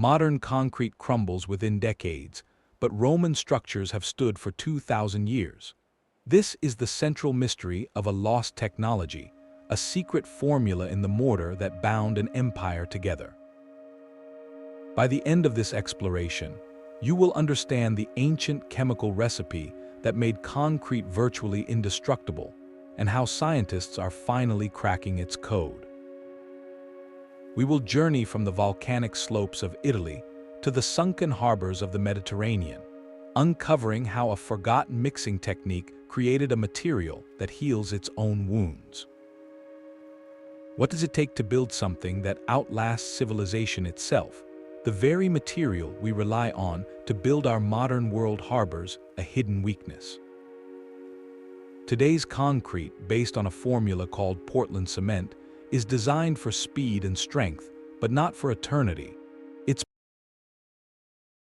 Modern concrete crumbles within decades, but Roman structures have stood for 2,000 years. This is the central mystery of a lost technology, a secret formula in the mortar that bound an empire together. By the end of this exploration, you will understand the ancient chemical recipe that made concrete virtually indestructible, and how scientists are finally cracking its code. We will journey from the volcanic slopes of Italy to the sunken harbors of the Mediterranean, uncovering how a forgotten mixing technique created a material that heals its own wounds. What does it take to build something that outlasts civilization itself, the very material we rely on to build our modern world harbors, a hidden weakness? Today's concrete, based on a formula called Portland cement, is designed for speed and strength, but not for eternity. It's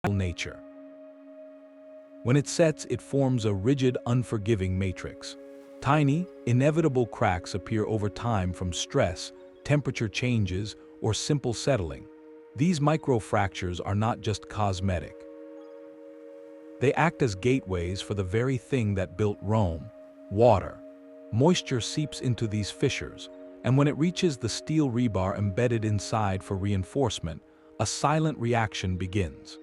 nature. When it sets, it forms a rigid, unforgiving matrix. Tiny, inevitable cracks appear over time from stress, temperature changes, or simple settling. These microfractures are not just cosmetic. They act as gateways for the very thing that built Rome: water. Moisture seeps into these fissures, and when it reaches the steel rebar embedded inside for reinforcement, a silent reaction begins.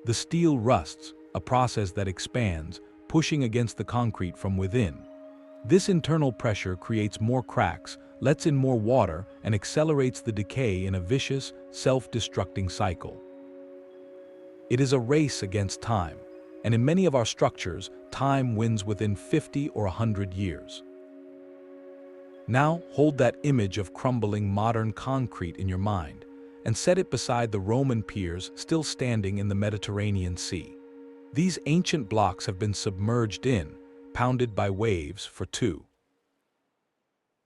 The steel rusts, a process that expands, pushing against the concrete from within. This internal pressure creates more cracks, lets in more water, and accelerates the decay in a vicious, self-destructing cycle. It is a race against time, and in many of our structures, time wins within 50 or 100 years. Now, hold that image of crumbling modern concrete in your mind, and set it beside the Roman piers still standing in the Mediterranean Sea. These ancient blocks have been submerged in, pounded by waves for two.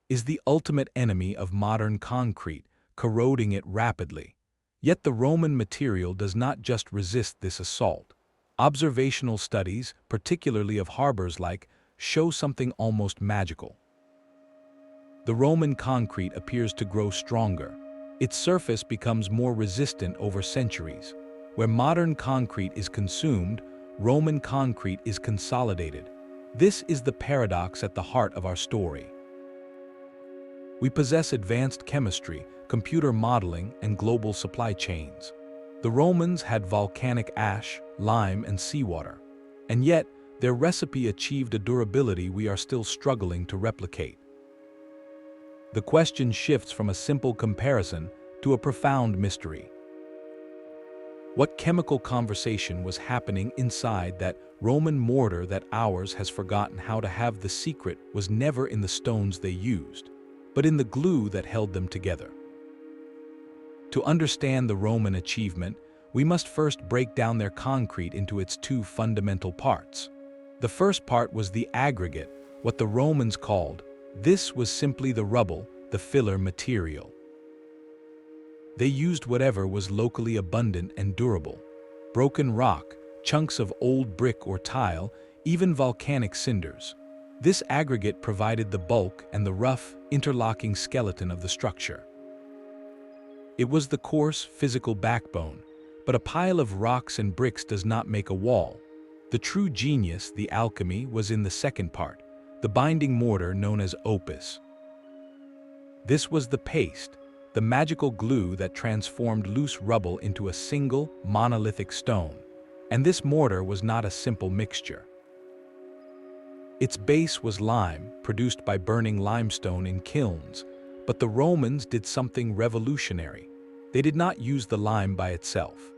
Is the ultimate enemy of modern concrete, corroding it rapidly. Yet the Roman material does not just resist this assault. Observational studies, particularly of harbors like, show something almost magical. The Roman concrete appears to grow stronger. Its surface becomes more resistant over centuries. Where modern concrete is consumed, Roman concrete is consolidated. This is the paradox at the heart of our story. We possess advanced chemistry, computer modeling, and global supply chains. The Romans had volcanic ash, lime, and seawater. And yet, their recipe achieved a durability we are still struggling to replicate. The question shifts from a simple comparison to a profound mystery. What chemical conversation was happening inside that Roman mortar that ours has forgotten how to have? The secret was never in the stones they used, but in the glue that held them together. To understand the Roman achievement, we must first break down their concrete into its two fundamental parts. The first part was the aggregate, what the Romans called. This was simply the rubble, the filler material. They used whatever was locally abundant and durable. Broken rock, chunks of old brick or tile, even volcanic cinders. This aggregate provided the bulk and the rough, interlocking skeleton of the structure. It was the coarse, physical backbone, but a pile of rocks and bricks does not make a wall. The true genius, the alchemy, was in the second part, the binding mortar known as opus. This was the paste, the magical glue that transformed loose rubble into a single, monolithic stone. And this mortar was not a simple mixture. Its base was lime, produced by burning limestone in kilns, but the Romans did something revolutionary. They did not use the lime by itself.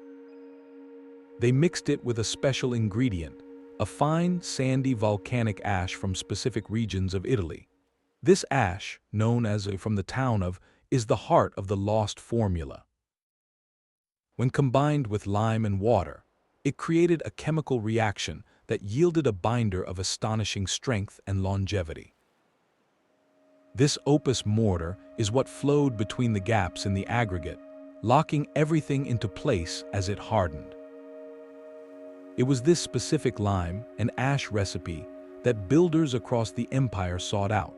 They mixed it with a special ingredient, a fine, sandy volcanic ash from specific regions of Italy. This ash, known as from the town of, is the heart of the lost formula. When combined with lime and water, it created a chemical reaction that yielded a binder of astonishing strength and longevity. This opus mortar is what flowed between the gaps in the aggregate, locking everything into place as it hardened. It was this specific lime and ash recipe that builders across the empire sought out,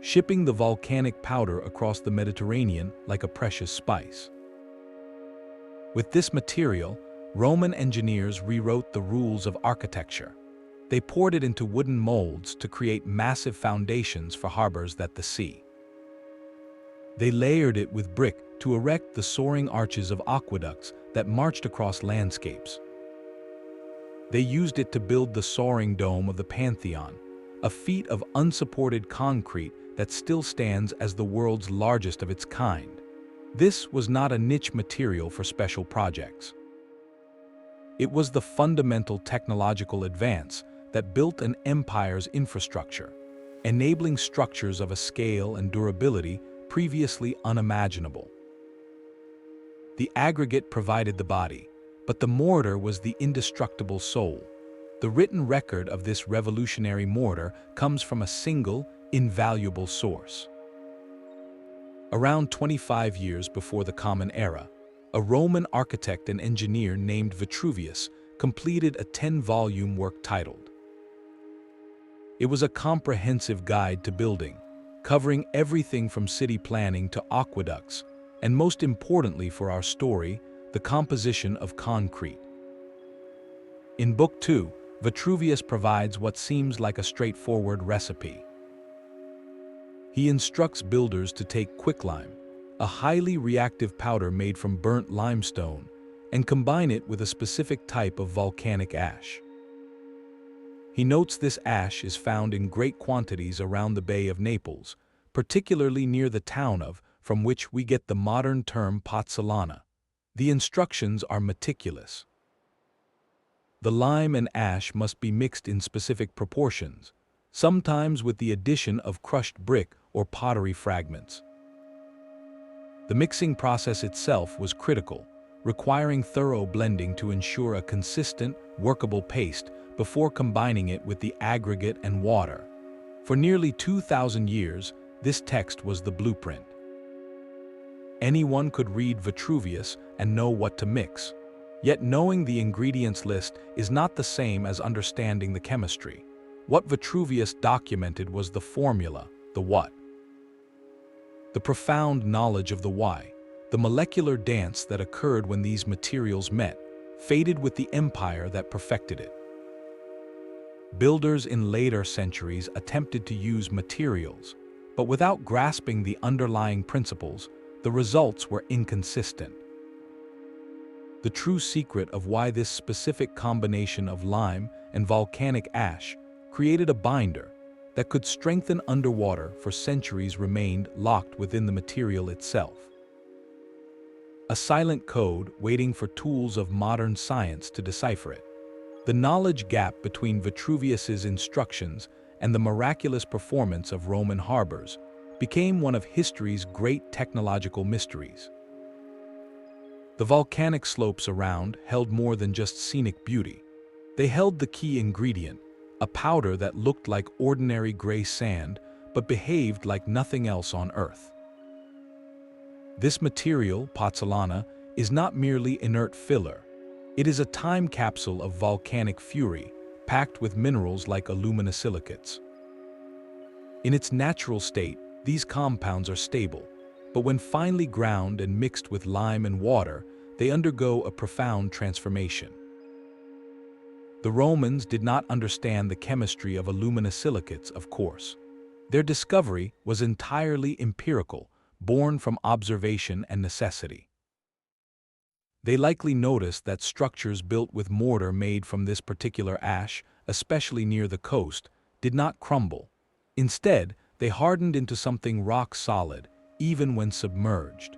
shipping the volcanic powder across the Mediterranean like a precious spice. With this material, Roman engineers rewrote the rules of architecture. They poured it into wooden molds to create massive foundations for harbors at the sea. They layered it with brick to erect the soaring arches of aqueducts that marched across landscapes. They used it to build the soaring dome of the Pantheon, a feat of unsupported concrete that still stands as the world's largest of its kind. This was not a niche material for special projects. It was the fundamental technological advance that built an empire's infrastructure, enabling structures of a scale and durability previously unimaginable. The aggregate provided the body, but the mortar was the indestructible soul. The written record of this revolutionary mortar comes from a single, invaluable source. Around 25 years before the Common Era, a Roman architect and engineer named Vitruvius completed a 10-volume work titled. It was a comprehensive guide to building, covering everything from city planning to aqueducts, and most importantly for our story, the composition of concrete. In Book 2, Vitruvius provides what seems like a straightforward recipe. He instructs builders to take quicklime, a highly reactive powder made from burnt limestone, and combine it with a specific type of volcanic ash. He notes this ash is found in great quantities around the Bay of Naples, particularly near the town of, from which we get the modern term Pozzolana. The instructions are meticulous. The lime and ash must be mixed in specific proportions, sometimes with the addition of crushed brick or pottery fragments. The mixing process itself was critical, requiring thorough blending to ensure a consistent, workable paste before combining it with the aggregate and water. For nearly 2,000 years, this text was the blueprint. Anyone could read Vitruvius and know what to mix. Yet knowing the ingredients list is not the same as understanding the chemistry. What Vitruvius documented was the formula, the what. The profound knowledge of the why, the molecular dance that occurred when these materials met, faded with the empire that perfected it. Builders in later centuries attempted to use materials, but without grasping the underlying principles, the results were inconsistent. The true secret of why this specific combination of lime and volcanic ash created a binder that could strengthen underwater for centuries remained locked within the material itself. A silent code waiting for tools of modern science to decipher it. The knowledge gap between Vitruvius's instructions and the miraculous performance of Roman harbors became one of history's great technological mysteries. The volcanic slopes around held more than just scenic beauty. They held the key ingredient, a powder that looked like ordinary gray sand but behaved like nothing else on Earth. This material, pozzolana, is not merely inert filler. It is a time capsule of volcanic fury, packed with minerals like aluminosilicates. In its natural state, these compounds are stable, but when finely ground and mixed with lime and water, they undergo a profound transformation. The Romans did not understand the chemistry of aluminosilicates, of course. Their discovery was entirely empirical, born from observation and necessity. They likely noticed that structures built with mortar made from this particular ash, especially near the coast, did not crumble. Instead, they hardened into something rock-solid, even when submerged.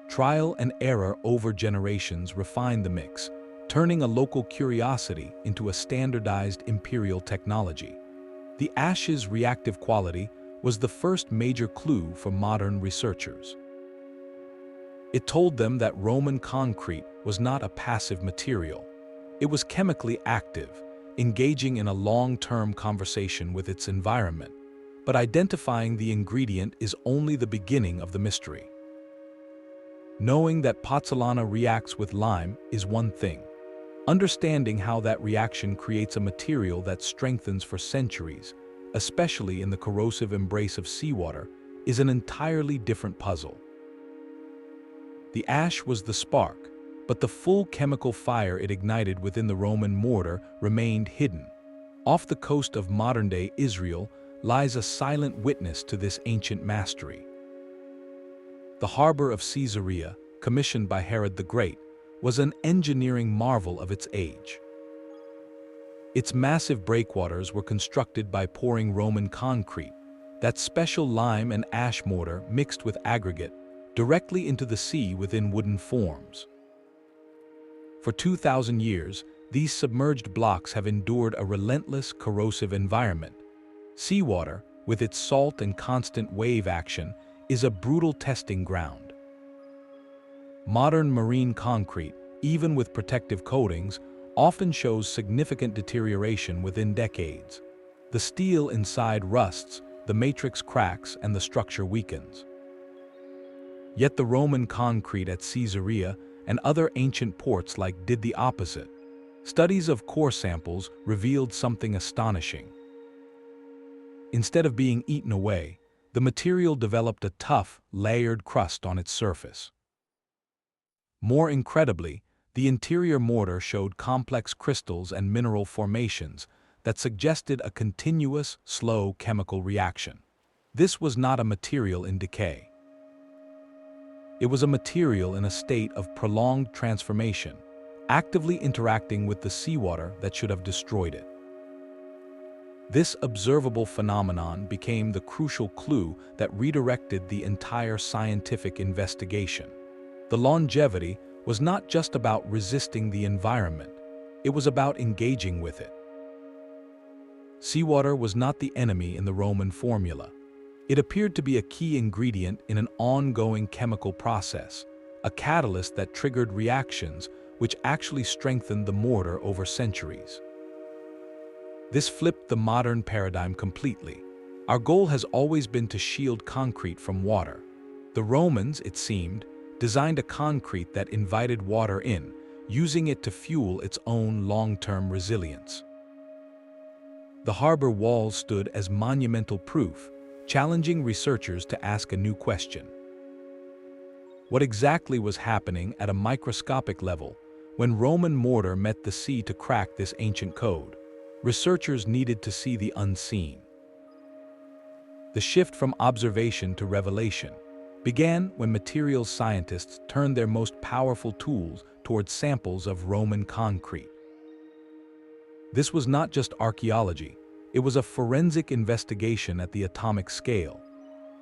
Trial and error over generations refined the mix, turning a local curiosity into a standardized imperial technology. The ash's reactive quality was the first major clue for modern researchers. It told them that Roman concrete was not a passive material. It was chemically active, engaging in a long-term conversation with its environment. But identifying the ingredient is only the beginning of the mystery. Knowing that pozzolana reacts with lime is one thing. Understanding how that reaction creates a material that strengthens for centuries, especially in the corrosive embrace of seawater, is an entirely different puzzle. The ash was the spark, but the full chemical fire it ignited within the Roman mortar remained hidden. Off the coast of modern-day Israel lies a silent witness to this ancient mastery. The harbor of Caesarea, commissioned by Herod the Great, was an engineering marvel of its age. Its massive breakwaters were constructed by pouring Roman concrete, that special lime and ash mortar mixed with aggregate, directly into the sea within wooden forms. For 2,000 years, these submerged blocks have endured a relentless, corrosive environment. Seawater, with its salt and constant wave action, is a brutal testing ground. Modern marine concrete, even with protective coatings, often shows significant deterioration within decades. The steel inside rusts, the matrix cracks, and the structure weakens. Yet the Roman concrete at Caesarea and other ancient ports did the opposite. Studies of core samples revealed something astonishing. Instead of being eaten away, the material developed a tough, layered crust on its surface. More incredibly, the interior mortar showed complex crystals and mineral formations that suggested a continuous, slow chemical reaction. This was not a material in decay. It was a material in a state of prolonged transformation, actively interacting with the seawater that should have destroyed it. This observable phenomenon became the crucial clue that redirected the entire scientific investigation. The longevity was not just about resisting the environment, it was about engaging with it. Seawater was not the enemy in the Roman formula. It appeared to be a key ingredient in an ongoing chemical process, a catalyst that triggered reactions which actually strengthened the mortar over centuries. This flipped the modern paradigm completely. Our goal has always been to shield concrete from water. The Romans, it seemed, designed a concrete that invited water in, using it to fuel its own long-term resilience. The harbor walls stood as monumental proof, challenging researchers to ask a new question. What exactly was happening at a microscopic level when Roman mortar met the sea to crack this ancient code? Researchers needed to see the unseen. The shift from observation to revelation began when materials scientists turned their most powerful tools towards samples of Roman concrete. This was not just archaeology, it was a forensic investigation at the atomic scale.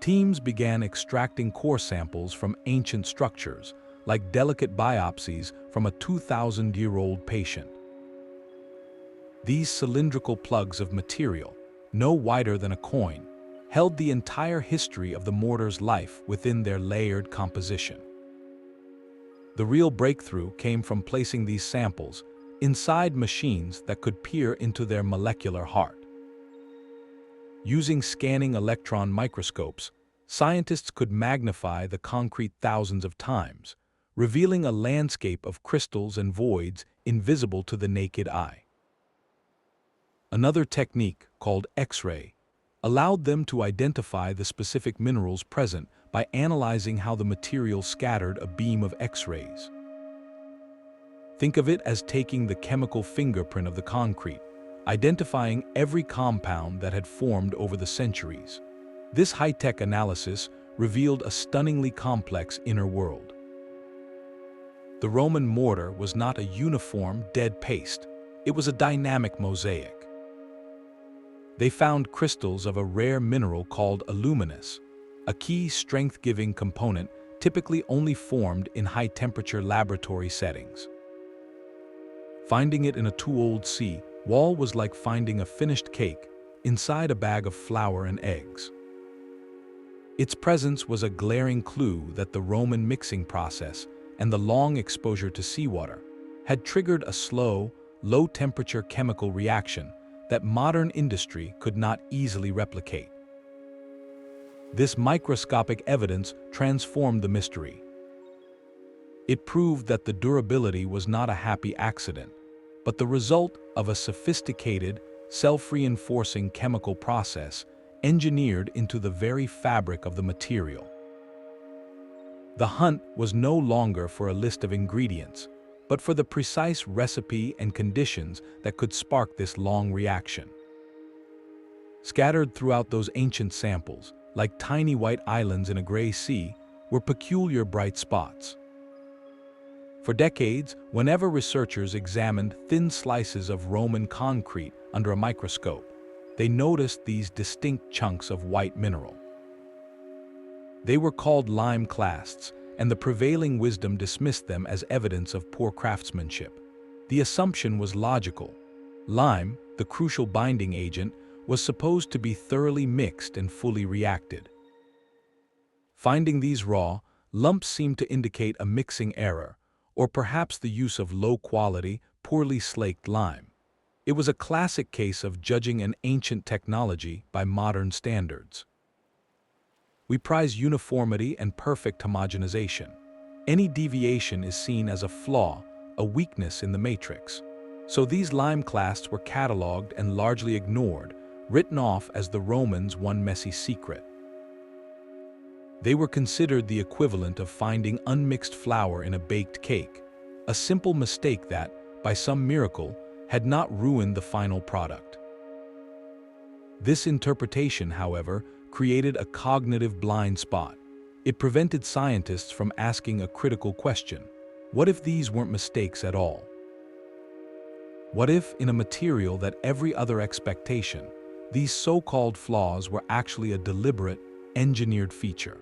Teams began extracting core samples from ancient structures, like delicate biopsies from a 2,000-year-old patient. These cylindrical plugs of material, no wider than a coin, held the entire history of the mortar's life within their layered composition. The real breakthrough came from placing these samples inside machines that could peer into their molecular heart. Using scanning electron microscopes, scientists could magnify the concrete thousands of times, revealing a landscape of crystals and voids invisible to the naked eye. Another technique, called X-ray, allowed them to identify the specific minerals present by analyzing how the material scattered a beam of X-rays. Think of it as taking the chemical fingerprint of the concrete, identifying every compound that had formed over the centuries. This high-tech analysis revealed a stunningly complex inner world. The Roman mortar was not a uniform, dead paste. It was a dynamic mosaic. They found crystals of a rare mineral called aluminous, a key strength-giving component typically only formed in high-temperature laboratory settings. Finding it in a too-old sea wall was like finding a finished cake inside a bag of flour and eggs. Its presence was a glaring clue that the Roman mixing process and the long exposure to seawater had triggered a slow, low-temperature chemical reaction that modern industry could not easily replicate. This microscopic evidence transformed the mystery. It proved that the durability was not a happy accident, but the result of a sophisticated, self-reinforcing chemical process engineered into the very fabric of the material. The hunt was no longer for a list of ingredients, but for the precise recipe and conditions that could spark this long reaction. Scattered throughout those ancient samples, like tiny white islands in a gray sea, were peculiar bright spots. For decades, whenever researchers examined thin slices of Roman concrete under a microscope, they noticed these distinct chunks of white mineral. They were called lime clasts, and the prevailing wisdom dismissed them as evidence of poor craftsmanship. The assumption was logical. Lime, the crucial binding agent, was supposed to be thoroughly mixed and fully reacted. Finding these raw, lumps seemed to indicate a mixing error, or perhaps the use of low-quality, poorly slaked lime. It was a classic case of judging an ancient technology by modern standards. We prize uniformity and perfect homogenization. Any deviation is seen as a flaw, a weakness in the matrix. So these lime clasts were catalogued and largely ignored, written off as the Romans' one messy secret. They were considered the equivalent of finding unmixed flour in a baked cake, a simple mistake that, by some miracle, had not ruined the final product. This interpretation, however, created a cognitive blind spot. It prevented scientists from asking a critical question: what if these weren't mistakes at all? What if, in a material that every other expectation, these so-called flaws were actually a deliberate, engineered feature?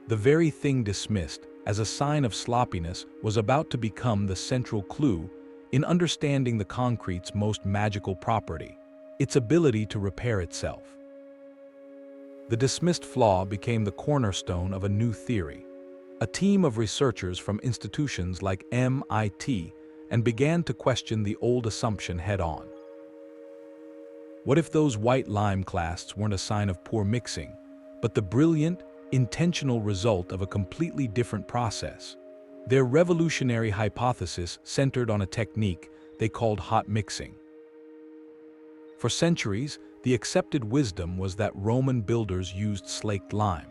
The very thing dismissed as a sign of sloppiness was about to become the central clue in understanding the concrete's most magical property, its ability to repair itself. The dismissed flaw became the cornerstone of a new theory. A team of researchers from institutions like MIT and began to question the old assumption head-on. What if those white lime clasts weren't a sign of poor mixing, but the brilliant, intentional result of a completely different process? Their revolutionary hypothesis centered on a technique they called hot mixing. For centuries, the accepted wisdom was that Roman builders used slaked lime.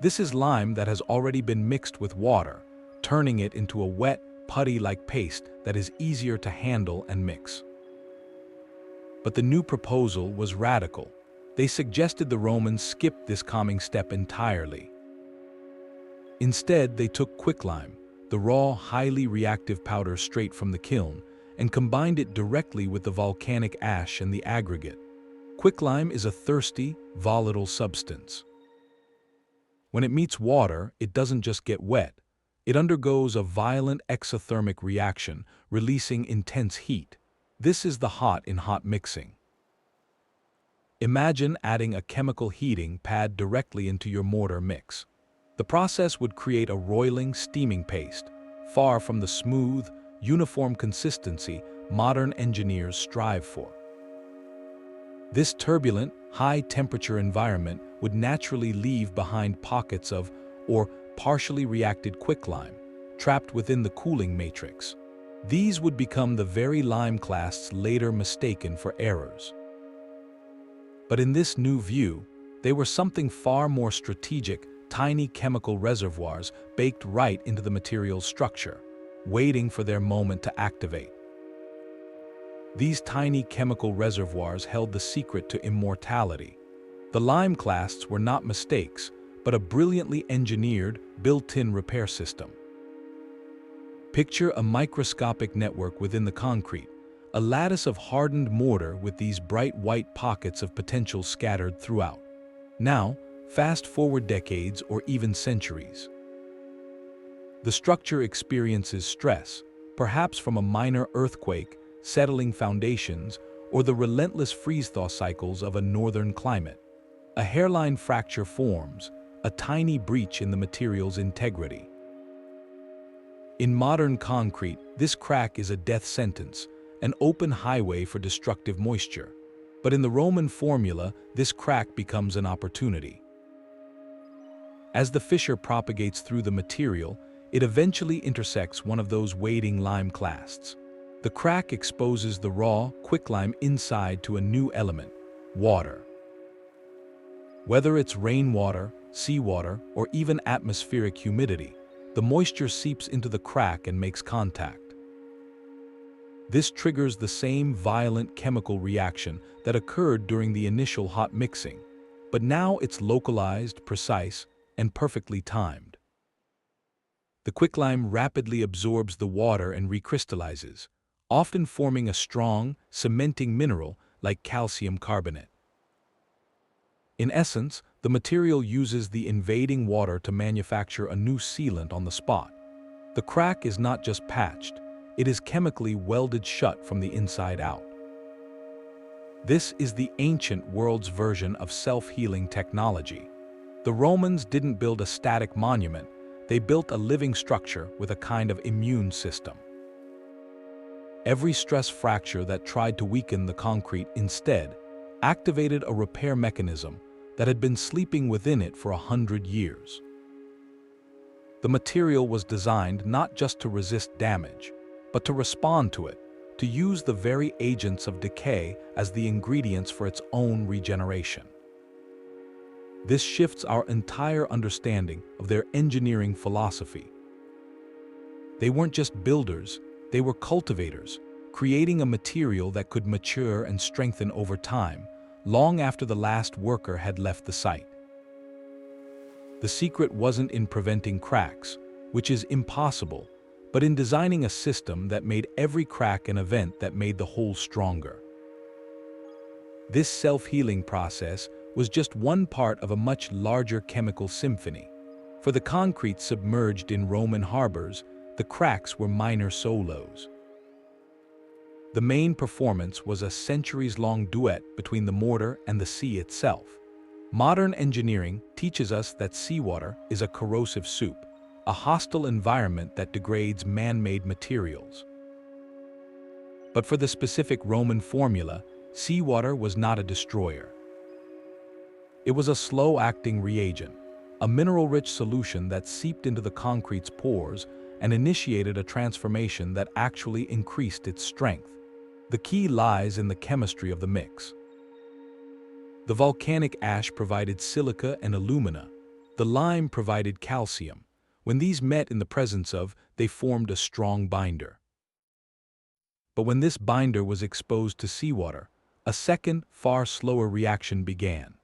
This is lime that has already been mixed with water, turning it into a wet, putty-like paste that is easier to handle and mix. But the new proposal was radical. They suggested the Romans skip this calming step entirely. Instead, they took quicklime, the raw, highly reactive powder straight from the kiln, and combined it directly with the volcanic ash and the aggregate. Quicklime is a thirsty, volatile substance. When it meets water, it doesn't just get wet. It undergoes a violent exothermic reaction, releasing intense heat. This is the hot in hot mixing. Imagine adding a chemical heating pad directly into your mortar mix. The process would create a roiling, steaming paste, far from the smooth, uniform consistency modern engineers strive for. This turbulent, high-temperature environment would naturally leave behind pockets of, or partially reacted quicklime, trapped within the cooling matrix. These would become the very lime clasts later mistaken for errors. But in this new view, they were something far more strategic: tiny chemical reservoirs baked right into the material's structure, waiting for their moment to activate. These tiny chemical reservoirs held the secret to immortality. The lime clasts were not mistakes, but a brilliantly engineered, built-in repair system. Picture a microscopic network within the concrete, a lattice of hardened mortar with these bright white pockets of potential scattered throughout. Now, fast forward decades or even centuries. The structure experiences stress, perhaps from a minor earthquake, settling foundations, or the relentless freeze-thaw cycles of a northern climate. A hairline fracture forms, a tiny breach in the material's integrity. In modern concrete, this crack is a death sentence, an open highway for destructive moisture. But in the Roman formula, this crack becomes an opportunity. As the fissure propagates through the material, it eventually intersects one of those waiting lime clasts. The crack exposes the raw, quicklime inside to a new element: water. Whether it's rainwater, seawater, or even atmospheric humidity, the moisture seeps into the crack and makes contact. This triggers the same violent chemical reaction that occurred during the initial hot mixing, but now it's localized, precise, and perfectly timed. The quicklime rapidly absorbs the water and recrystallizes, often forming a strong, cementing mineral like calcium carbonate. In essence, the material uses the invading water to manufacture a new sealant on the spot. The crack is not just patched, it is chemically welded shut from the inside out. This is the ancient world's version of self-healing technology. The Romans didn't build a static monument, they built a living structure with a kind of immune system. Every stress fracture that tried to weaken the concrete instead activated a repair mechanism that had been sleeping within it for 100 years. The material was designed not just to resist damage, but to respond to it, to use the very agents of decay as the ingredients for its own regeneration. This shifts our entire understanding of their engineering philosophy. They weren't just builders, they were cultivators, creating a material that could mature and strengthen over time, long after the last worker had left the site. The secret wasn't in preventing cracks, which is impossible, but in designing a system that made every crack an event that made the whole stronger. This self-healing process was just one part of a much larger chemical symphony. For the concrete submerged in Roman harbors, the cracks were minor solos. The main performance was a centuries-long duet between the mortar and the sea itself. Modern engineering teaches us that seawater is a corrosive soup, a hostile environment that degrades man-made materials. But for the specific Roman formula, seawater was not a destroyer. It was a slow-acting reagent, a mineral-rich solution that seeped into the concrete's pores and initiated a transformation that actually increased its strength. The key lies in the chemistry of the mix. The volcanic ash provided silica and alumina. The lime provided calcium. When these met in the presence of, they formed a strong binder. But when this binder was exposed to seawater, a second, far slower reaction began.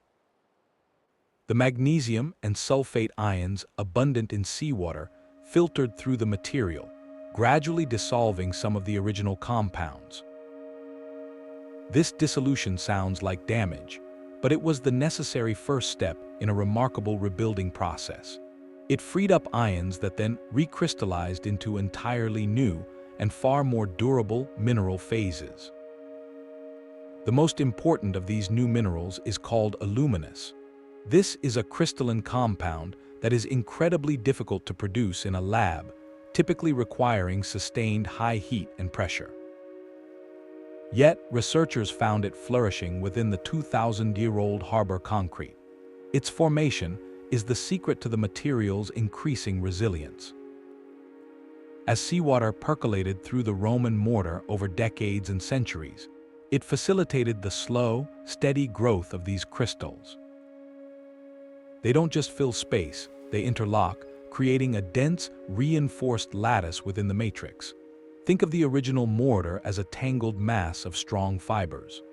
The magnesium and sulfate ions abundant in seawater filtered through the material, gradually dissolving some of the original compounds. This dissolution sounds like damage, but it was the necessary first step in a remarkable rebuilding process. It freed up ions that then recrystallized into entirely new and far more durable mineral phases. The most important of these new minerals is called aluminous. This is a crystalline compound that is incredibly difficult to produce in a lab, typically requiring sustained high heat and pressure. Yet, researchers found it flourishing within the 2,000-year-old harbor concrete. Its formation is the secret to the material's increasing resilience. As seawater percolated through the Roman mortar over decades and centuries, it facilitated the slow, steady growth of these crystals. They don't just fill space, they interlock, creating a dense, reinforced lattice within the matrix. Think of the original mortar as a tangled mass of strong fibers.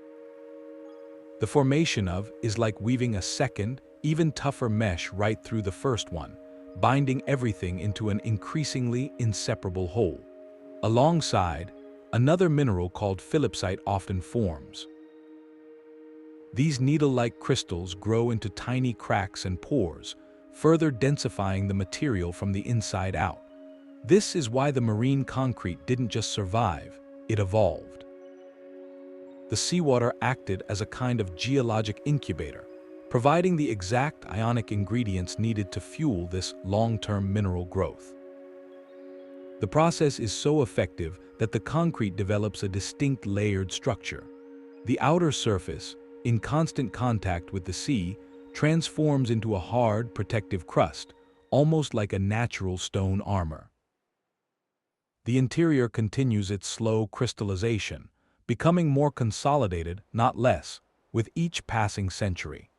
The formation of is like weaving a second, even tougher mesh right through the first one, binding everything into an increasingly inseparable whole. Alongside, another mineral called phillipsite often forms. These needle-like crystals grow into tiny cracks and pores, further densifying the material from the inside out. This is why the marine concrete didn't just survive, it evolved. The seawater acted as a kind of geologic incubator, providing the exact ionic ingredients needed to fuel this long-term mineral growth. The process is so effective that the concrete develops a distinct layered structure. The outer surface, in constant contact with the sea, transforms into a hard, protective crust, almost like a natural stone armor. The interior continues its slow crystallization, becoming more consolidated, not less, with each passing century.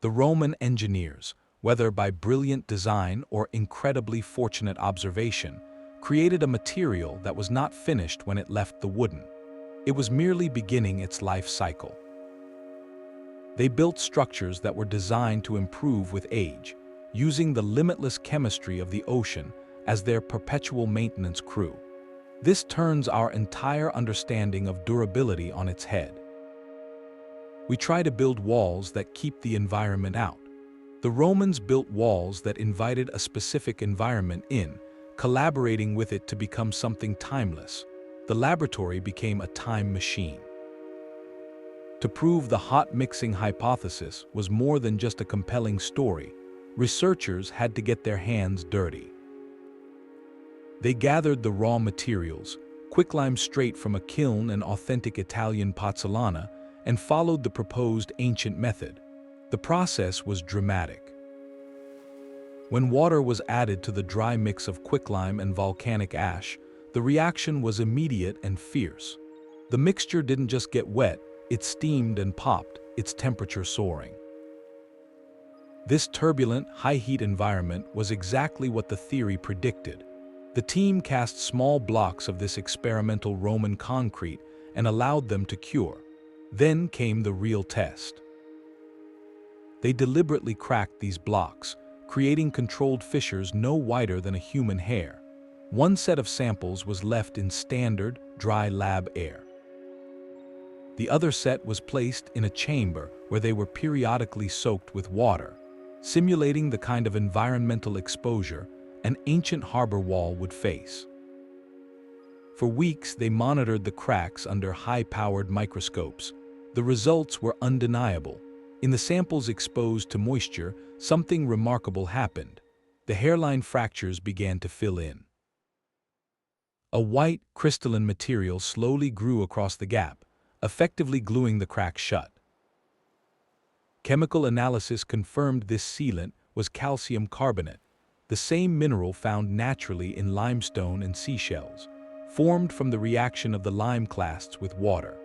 The Roman engineers, whether by brilliant design or incredibly fortunate observation, created a material that was not finished when it left the wooden. It was merely beginning its life cycle. They built structures that were designed to improve with age, using the limitless chemistry of the ocean as their perpetual maintenance crew. This turns our entire understanding of durability on its head. We try to build walls that keep the environment out. The Romans built walls that invited a specific environment in, collaborating with it to become something timeless. The laboratory became a time machine. To prove the hot mixing hypothesis was more than just a compelling story, researchers had to get their hands dirty. They gathered the raw materials, quicklime straight from a kiln and authentic Italian pozzolana, and followed the proposed ancient method. The process was dramatic. When water was added to the dry mix of quicklime and volcanic ash, the reaction was immediate and fierce. The mixture didn't just get wet, it steamed and popped, its temperature soaring. This turbulent, high-heat environment was exactly what the theory predicted. The team cast small blocks of this experimental Roman concrete and allowed them to cure. Then came the real test. They deliberately cracked these blocks, creating controlled fissures no wider than a human hair. One set of samples was left in standard, dry lab air. The other set was placed in a chamber where they were periodically soaked with water, simulating the kind of environmental exposure an ancient harbor wall would face. For weeks, they monitored the cracks under high-powered microscopes. The results were undeniable. In the samples exposed to moisture, something remarkable happened. The hairline fractures began to fill in. A white, crystalline material slowly grew across the gap, effectively gluing the cracks shut. Chemical analysis confirmed this sealant was calcium carbonate, the same mineral found naturally in limestone and seashells, formed from the reaction of the lime clasts with water.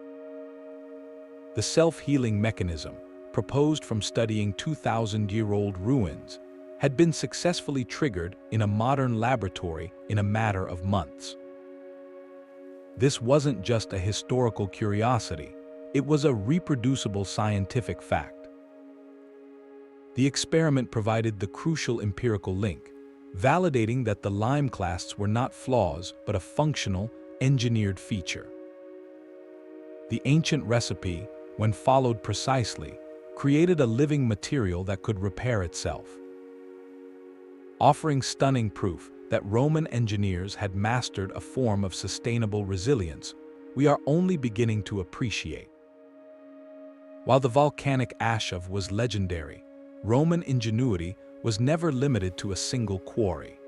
The self-healing mechanism, proposed from studying 2,000-year-old ruins, had been successfully triggered in a modern laboratory in a matter of months. This wasn't just a historical curiosity, it was a reproducible scientific fact. The experiment provided the crucial empirical link, validating that the lime clasts were not flaws but a functional, engineered feature. The ancient recipe, when followed precisely, created a living material that could repair itself. Offering stunning proof that Roman engineers had mastered a form of sustainable resilience, we are only beginning to appreciate. While the volcanic ash of was legendary, Roman ingenuity was never limited to a single quarry.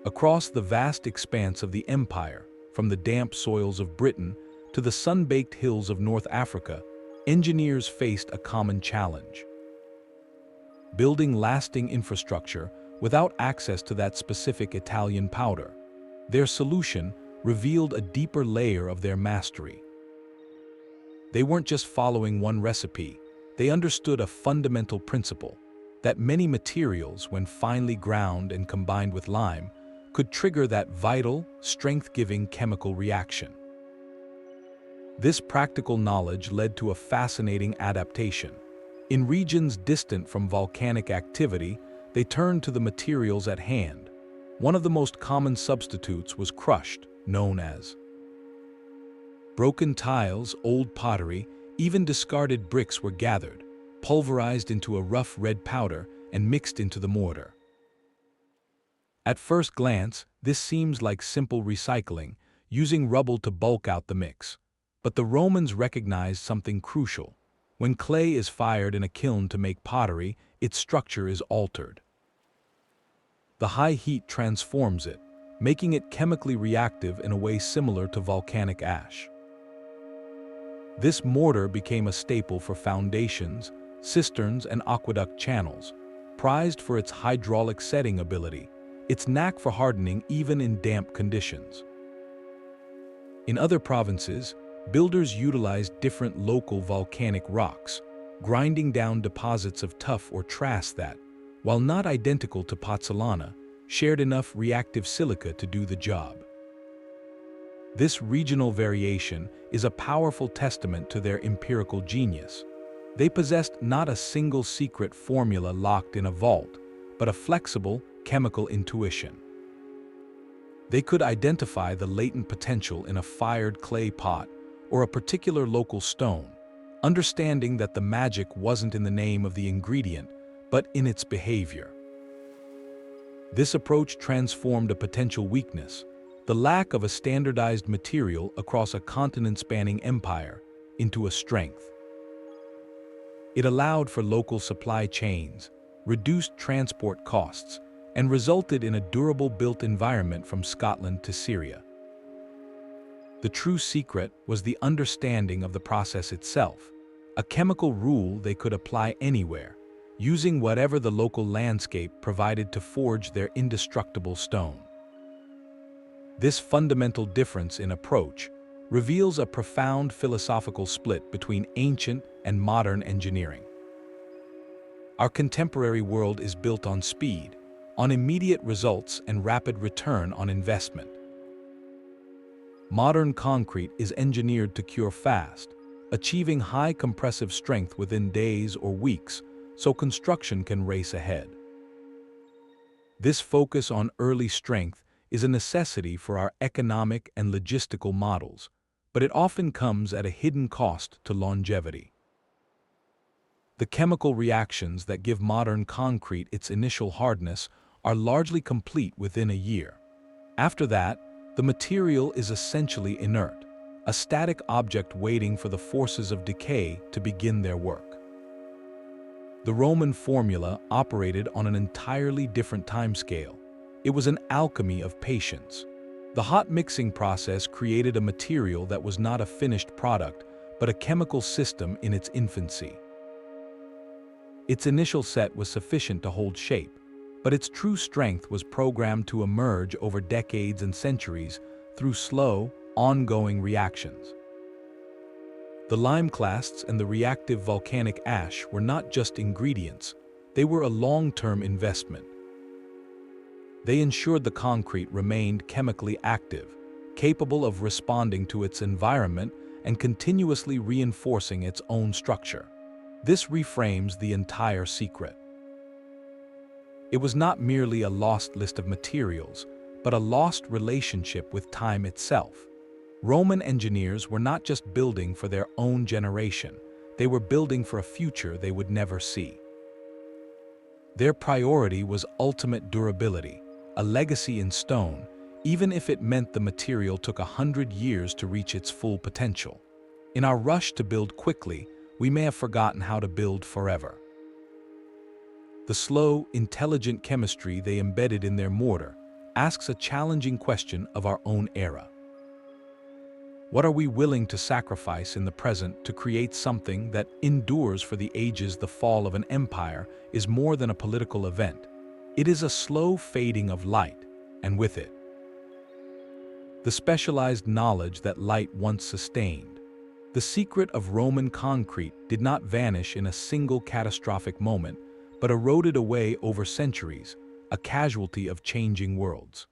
Across the vast expanse of the empire, from the damp soils of Britain to the sun-baked hills of North Africa, engineers faced a common challenge: building lasting infrastructure without access to that specific Italian powder. Their solution revealed a deeper layer of their mastery. They weren't just following one recipe, they understood a fundamental principle: that many materials, when finely ground and combined with lime, could trigger that vital, strength-giving chemical reaction. This practical knowledge led to a fascinating adaptation. In regions distant from volcanic activity, they turned to the materials at hand. One of the most common substitutes was crushed, known as broken tiles, old pottery, even discarded bricks were gathered, pulverized into a rough red powder, and mixed into the mortar. At first glance, this seems like simple recycling, using rubble to bulk out the mix. But the Romans recognized something crucial. When clay is fired in a kiln to make pottery, its structure is altered. The high heat transforms it, making it chemically reactive in a way similar to volcanic ash. This mortar became a staple for foundations, cisterns, and aqueduct channels, prized for its hydraulic setting ability, its knack for hardening even in damp conditions. In other provinces, builders utilized different local volcanic rocks, grinding down deposits of tuff or trass that, while not identical to pozzolana, shared enough reactive silica to do the job. This regional variation is a powerful testament to their empirical genius. They possessed not a single secret formula locked in a vault, but a flexible, chemical intuition. They could identify the latent potential in a fired clay pot or a particular local stone, understanding that the magic wasn't in the name of the ingredient, but in its behavior. This approach transformed a potential weakness, the lack of a standardized material across a continent-spanning empire, into a strength. It allowed for local supply chains, reduced transport costs, and resulted in a durable built environment from Scotland to Syria. The true secret was the understanding of the process itself, a chemical rule they could apply anywhere, using whatever the local landscape provided to forge their indestructible stone. This fundamental difference in approach reveals a profound philosophical split between ancient and modern engineering. Our contemporary world is built on speed, on immediate results and rapid return on investment. Modern concrete is engineered to cure fast, achieving high compressive strength within days or weeks, so construction can race ahead. This focus on early strength is a necessity for our economic and logistical models, but it often comes at a hidden cost to longevity. The chemical reactions that give modern concrete its initial hardness are largely complete within a year. After that, the material is essentially inert, a static object waiting for the forces of decay to begin their work. The Roman formula operated on an entirely different timescale. It was an alchemy of patience. The hot mixing process created a material that was not a finished product, but a chemical system in its infancy. Its initial set was sufficient to hold shape, but its true strength was programmed to emerge over decades and centuries through slow, ongoing reactions. The lime clasts and the reactive volcanic ash were not just ingredients, they were a long-term investment. They ensured the concrete remained chemically active, capable of responding to its environment and continuously reinforcing its own structure. This reframes the entire secret. It was not merely a lost list of materials, but a lost relationship with time itself. Roman engineers were not just building for their own generation, they were building for a future they would never see. Their priority was ultimate durability, a legacy in stone, even if it meant the material took 100 years to reach its full potential. In our rush to build quickly, we may have forgotten how to build forever. The slow, intelligent chemistry they embedded in their mortar asks a challenging question of our own era. What are we willing to sacrifice in the present to create something that endures for the ages? The fall of an empire is more than a political event. It is a slow fading of light, and with it, the specialized knowledge that light once sustained. The secret of Roman concrete did not vanish in a single catastrophic moment, but eroded away over centuries, a casualty of changing worlds.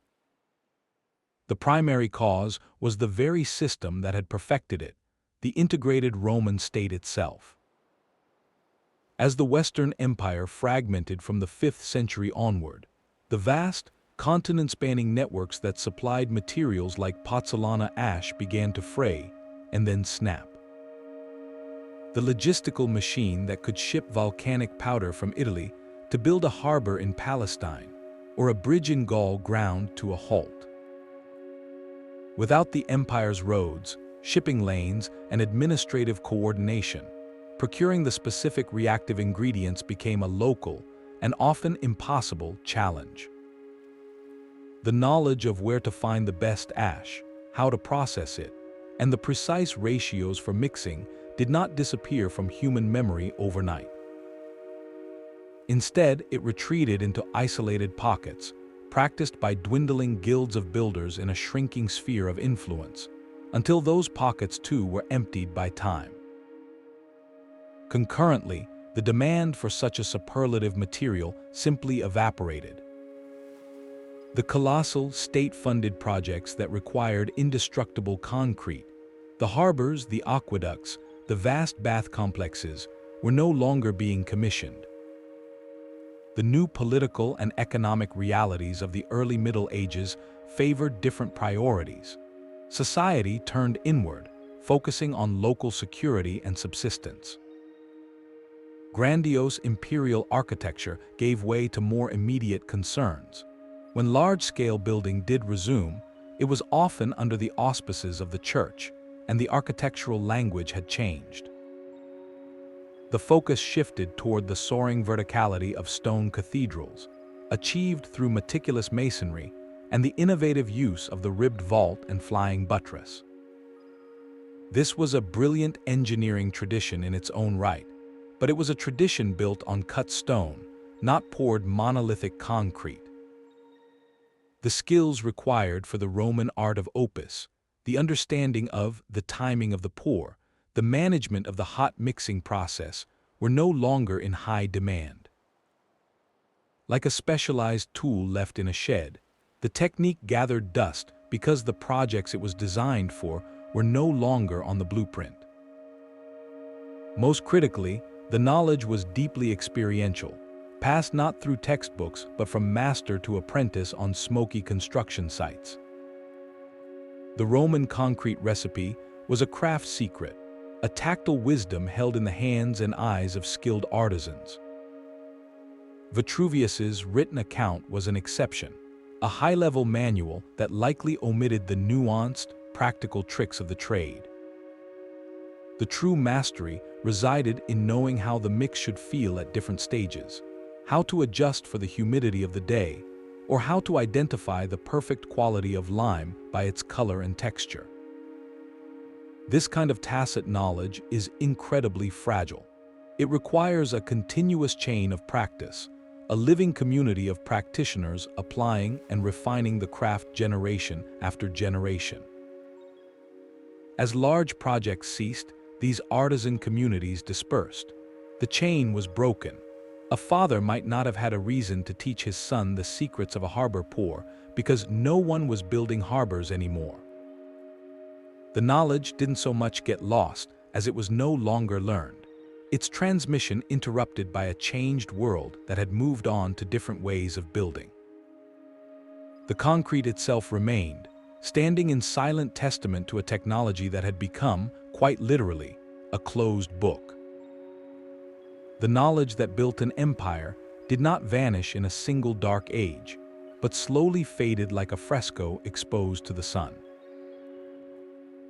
The primary cause was the very system that had perfected it, the integrated Roman state itself. As the Western Empire fragmented from the 5th century onward, the vast, continent-spanning networks that supplied materials like pozzolana ash began to fray and then snap. The logistical machine that could ship volcanic powder from Italy to build a harbor in Palestine or a bridge in Gaul ground to a halt. Without the empire's roads, shipping lanes, and administrative coordination, procuring the specific reactive ingredients became a local and often impossible challenge. The knowledge of where to find the best ash, how to process it, and the precise ratios for mixing did not disappear from human memory overnight. Instead, it retreated into isolated pockets, practiced by dwindling guilds of builders in a shrinking sphere of influence, until those pockets too were emptied by time. Concurrently, the demand for such a superlative material simply evaporated. The colossal, state-funded projects that required indestructible concrete, the harbors, the aqueducts, the vast bath complexes, were no longer being commissioned. The new political and economic realities of the early Middle Ages favored different priorities. Society turned inward, focusing on local security and subsistence. Grandiose imperial architecture gave way to more immediate concerns. When large-scale building did resume, it was often under the auspices of the church, and the architectural language had changed. The focus shifted toward the soaring verticality of stone cathedrals, achieved through meticulous masonry and the innovative use of the ribbed vault and flying buttress. This was a brilliant engineering tradition in its own right, but it was a tradition built on cut stone, not poured monolithic concrete. The skills required for the Roman art of opus, the understanding of the timing of the pour, the management of the hot mixing process, were no longer in high demand. Like a specialized tool left in a shed, the technique gathered dust because the projects it was designed for were no longer on the blueprint. Most critically, the knowledge was deeply experiential, passed not through textbooks but from master to apprentice on smoky construction sites. The Roman concrete recipe was a craft secret, a tactile wisdom held in the hands and eyes of skilled artisans. Vitruvius's written account was an exception, a high-level manual that likely omitted the nuanced, practical tricks of the trade. The true mastery resided in knowing how the mix should feel at different stages, how to adjust for the humidity of the day, or how to identify the perfect quality of lime by its color and texture. This kind of tacit knowledge is incredibly fragile. It requires a continuous chain of practice, a living community of practitioners applying and refining the craft generation after generation. As large projects ceased, these artisan communities dispersed. The chain was broken. A father might not have had a reason to teach his son the secrets of a harbor pour because no one was building harbors anymore. The knowledge didn't so much get lost as it was no longer learned, its transmission interrupted by a changed world that had moved on to different ways of building. The concrete itself remained, standing in silent testament to a technology that had become, quite literally, a closed book. The knowledge that built an empire did not vanish in a single dark age, but slowly faded like a fresco exposed to the sun.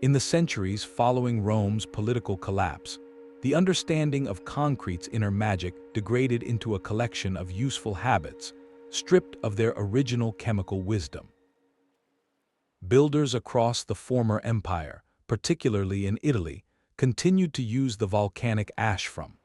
In the centuries following Rome's political collapse, the understanding of concrete's inner magic degraded into a collection of useful habits, stripped of their original chemical wisdom. Builders across the former empire, particularly in Italy, continued to use the volcanic ash from.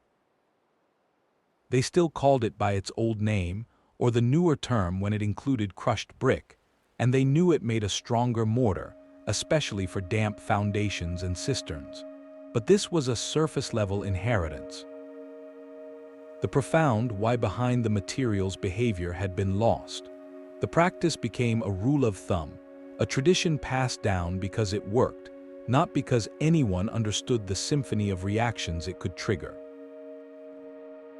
They still called it by its old name, or the newer term when it included crushed brick, and they knew it made a stronger mortar, especially for damp foundations and cisterns. But this was a surface-level inheritance. The profound why behind the material's behavior had been lost. The practice became a rule of thumb, a tradition passed down because it worked, not because anyone understood the symphony of reactions it could trigger.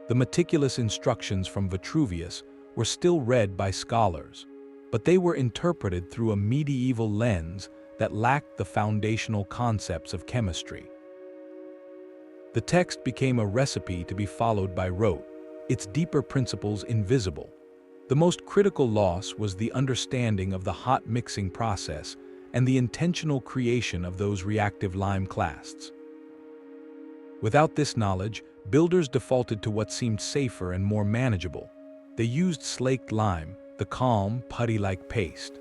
The meticulous instructions from Vitruvius were still read by scholars, but they were interpreted through a medieval lens that lacked the foundational concepts of chemistry. The text became a recipe to be followed by rote, its deeper principles invisible. The most critical loss was the understanding of the hot mixing process and the intentional creation of those reactive lime clasts. Without this knowledge, builders defaulted to what seemed safer and more manageable. They used slaked lime, the calm, putty-like paste.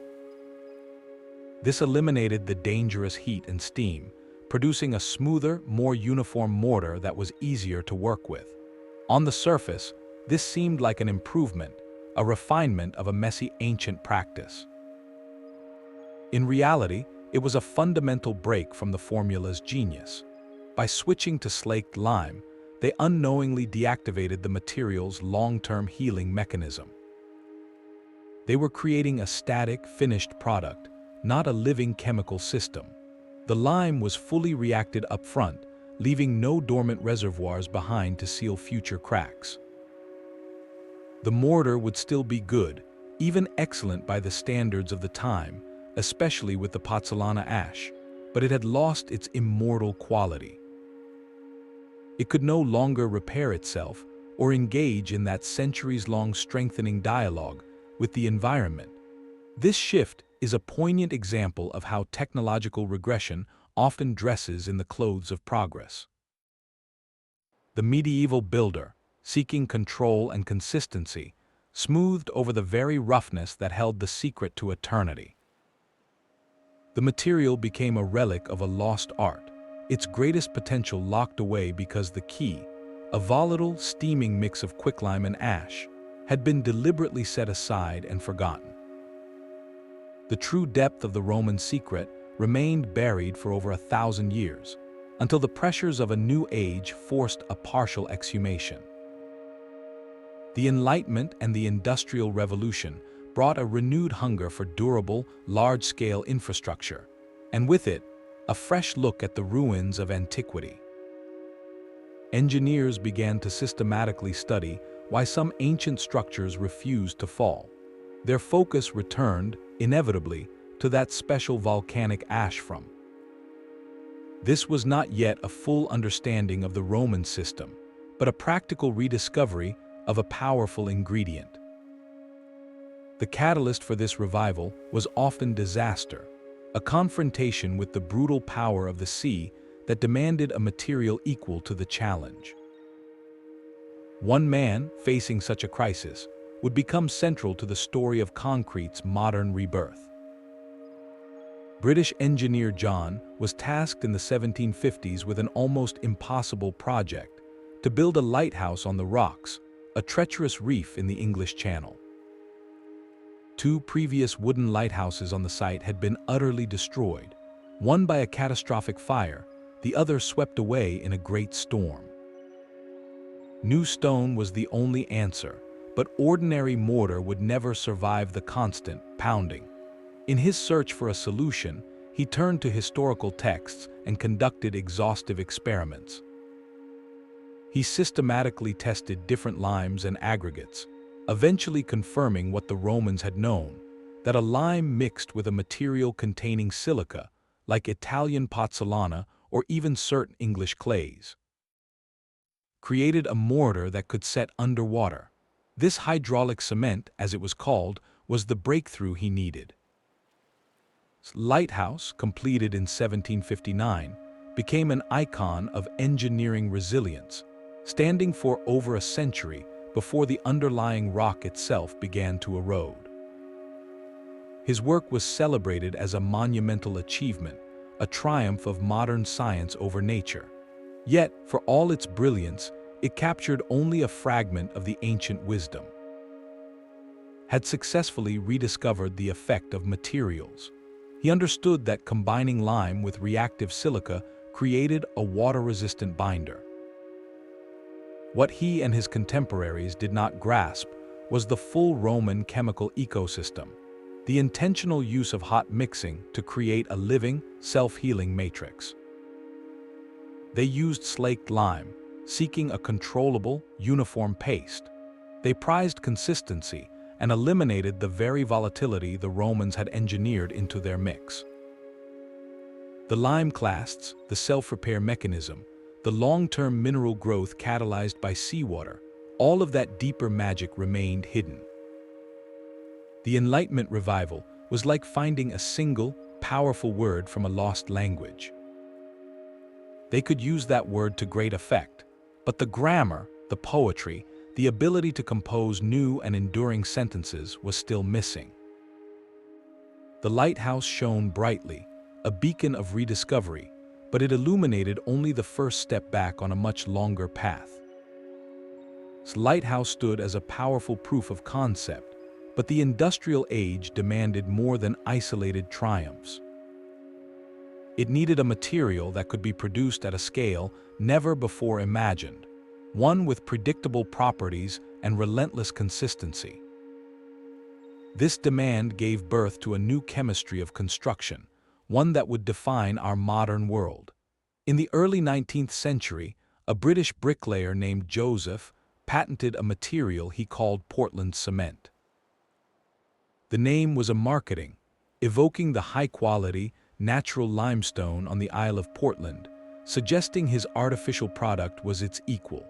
This eliminated the dangerous heat and steam, producing a smoother, more uniform mortar that was easier to work with. On the surface, this seemed like an improvement, a refinement of a messy ancient practice. In reality, it was a fundamental break from the formula's genius. By switching to slaked lime, they unknowingly deactivated the material's long-term healing mechanism. They were creating a static, finished product, not a living chemical system. The lime was fully reacted up front, leaving no dormant reservoirs behind to seal future cracks. The mortar would still be good, even excellent by the standards of the time, especially with the Pozzolana ash, but it had lost its immortal quality. It could no longer repair itself or engage in that centuries-long strengthening dialogue with the environment. This shift is a poignant example of how technological regression often dresses in the clothes of progress. The medieval builder, seeking control and consistency, smoothed over the very roughness that held the secret to eternity. The material became a relic of a lost art, its greatest potential locked away because the key, a volatile, steaming mix of quicklime and ash, had been deliberately set aside and forgotten. The true depth of the Roman secret remained buried for over 1,000 years, until the pressures of a new age forced a partial exhumation. The Enlightenment and the Industrial Revolution brought a renewed hunger for durable, large-scale infrastructure, and with it, a fresh look at the ruins of antiquity. Engineers began to systematically study why some ancient structures refused to fall. Their focus returned, inevitably, to that special volcanic ash from. This was not yet a full understanding of the Roman system, but a practical rediscovery of a powerful ingredient. The catalyst for this revival was often disaster, a confrontation with the brutal power of the sea that demanded a material equal to the challenge. One man facing such a crisis would become central to the story of concrete's modern rebirth. British engineer John was tasked in the 1750s with an almost impossible project to build a lighthouse on the rocks, a treacherous reef in the English Channel. Two previous wooden lighthouses on the site had been utterly destroyed, one by a catastrophic fire, the other swept away in a great storm. New stone was the only answer, but ordinary mortar would never survive the constant pounding. In his search for a solution, he turned to historical texts and conducted exhaustive experiments. He systematically tested different limes and aggregates, eventually confirming what the Romans had known, that a lime mixed with a material containing silica, like Italian pozzolana or even certain English clays, created a mortar that could set underwater. This hydraulic cement, as it was called, was the breakthrough he needed. Lighthouse, completed in 1759, became an icon of engineering resilience, standing for over a century before the underlying rock itself began to erode. His work was celebrated as a monumental achievement, a triumph of modern science over nature. Yet, for all its brilliance, it captured only a fragment of the ancient wisdom. Had successfully rediscovered the effect of materials. He understood that combining lime with reactive silica created a water-resistant binder. What he and his contemporaries did not grasp was the full Roman chemical ecosystem, the intentional use of hot mixing to create a living, self-healing matrix. They used slaked lime, seeking a controllable, uniform paste. They prized consistency and eliminated the very volatility the Romans had engineered into their mix. The lime clasts, the self-repair mechanism, the long-term mineral growth catalyzed by seawater, all of that deeper magic remained hidden. The Enlightenment revival was like finding a single, powerful word from a lost language. They could use that word to great effect, but the grammar, the poetry, the ability to compose new and enduring sentences was still missing. The lighthouse shone brightly, a beacon of rediscovery, but it illuminated only the first step back on a much longer path. This lighthouse stood as a powerful proof of concept, but the industrial age demanded more than isolated triumphs. It needed a material that could be produced at a scale never before imagined, one with predictable properties and relentless consistency. This demand gave birth to a new chemistry of construction, one that would define our modern world. In the early 19th century, a British bricklayer named Joseph patented a material he called Portland cement. The name was a marketing, evoking the high-quality, natural limestone on the Isle of Portland, suggesting his artificial product was its equal.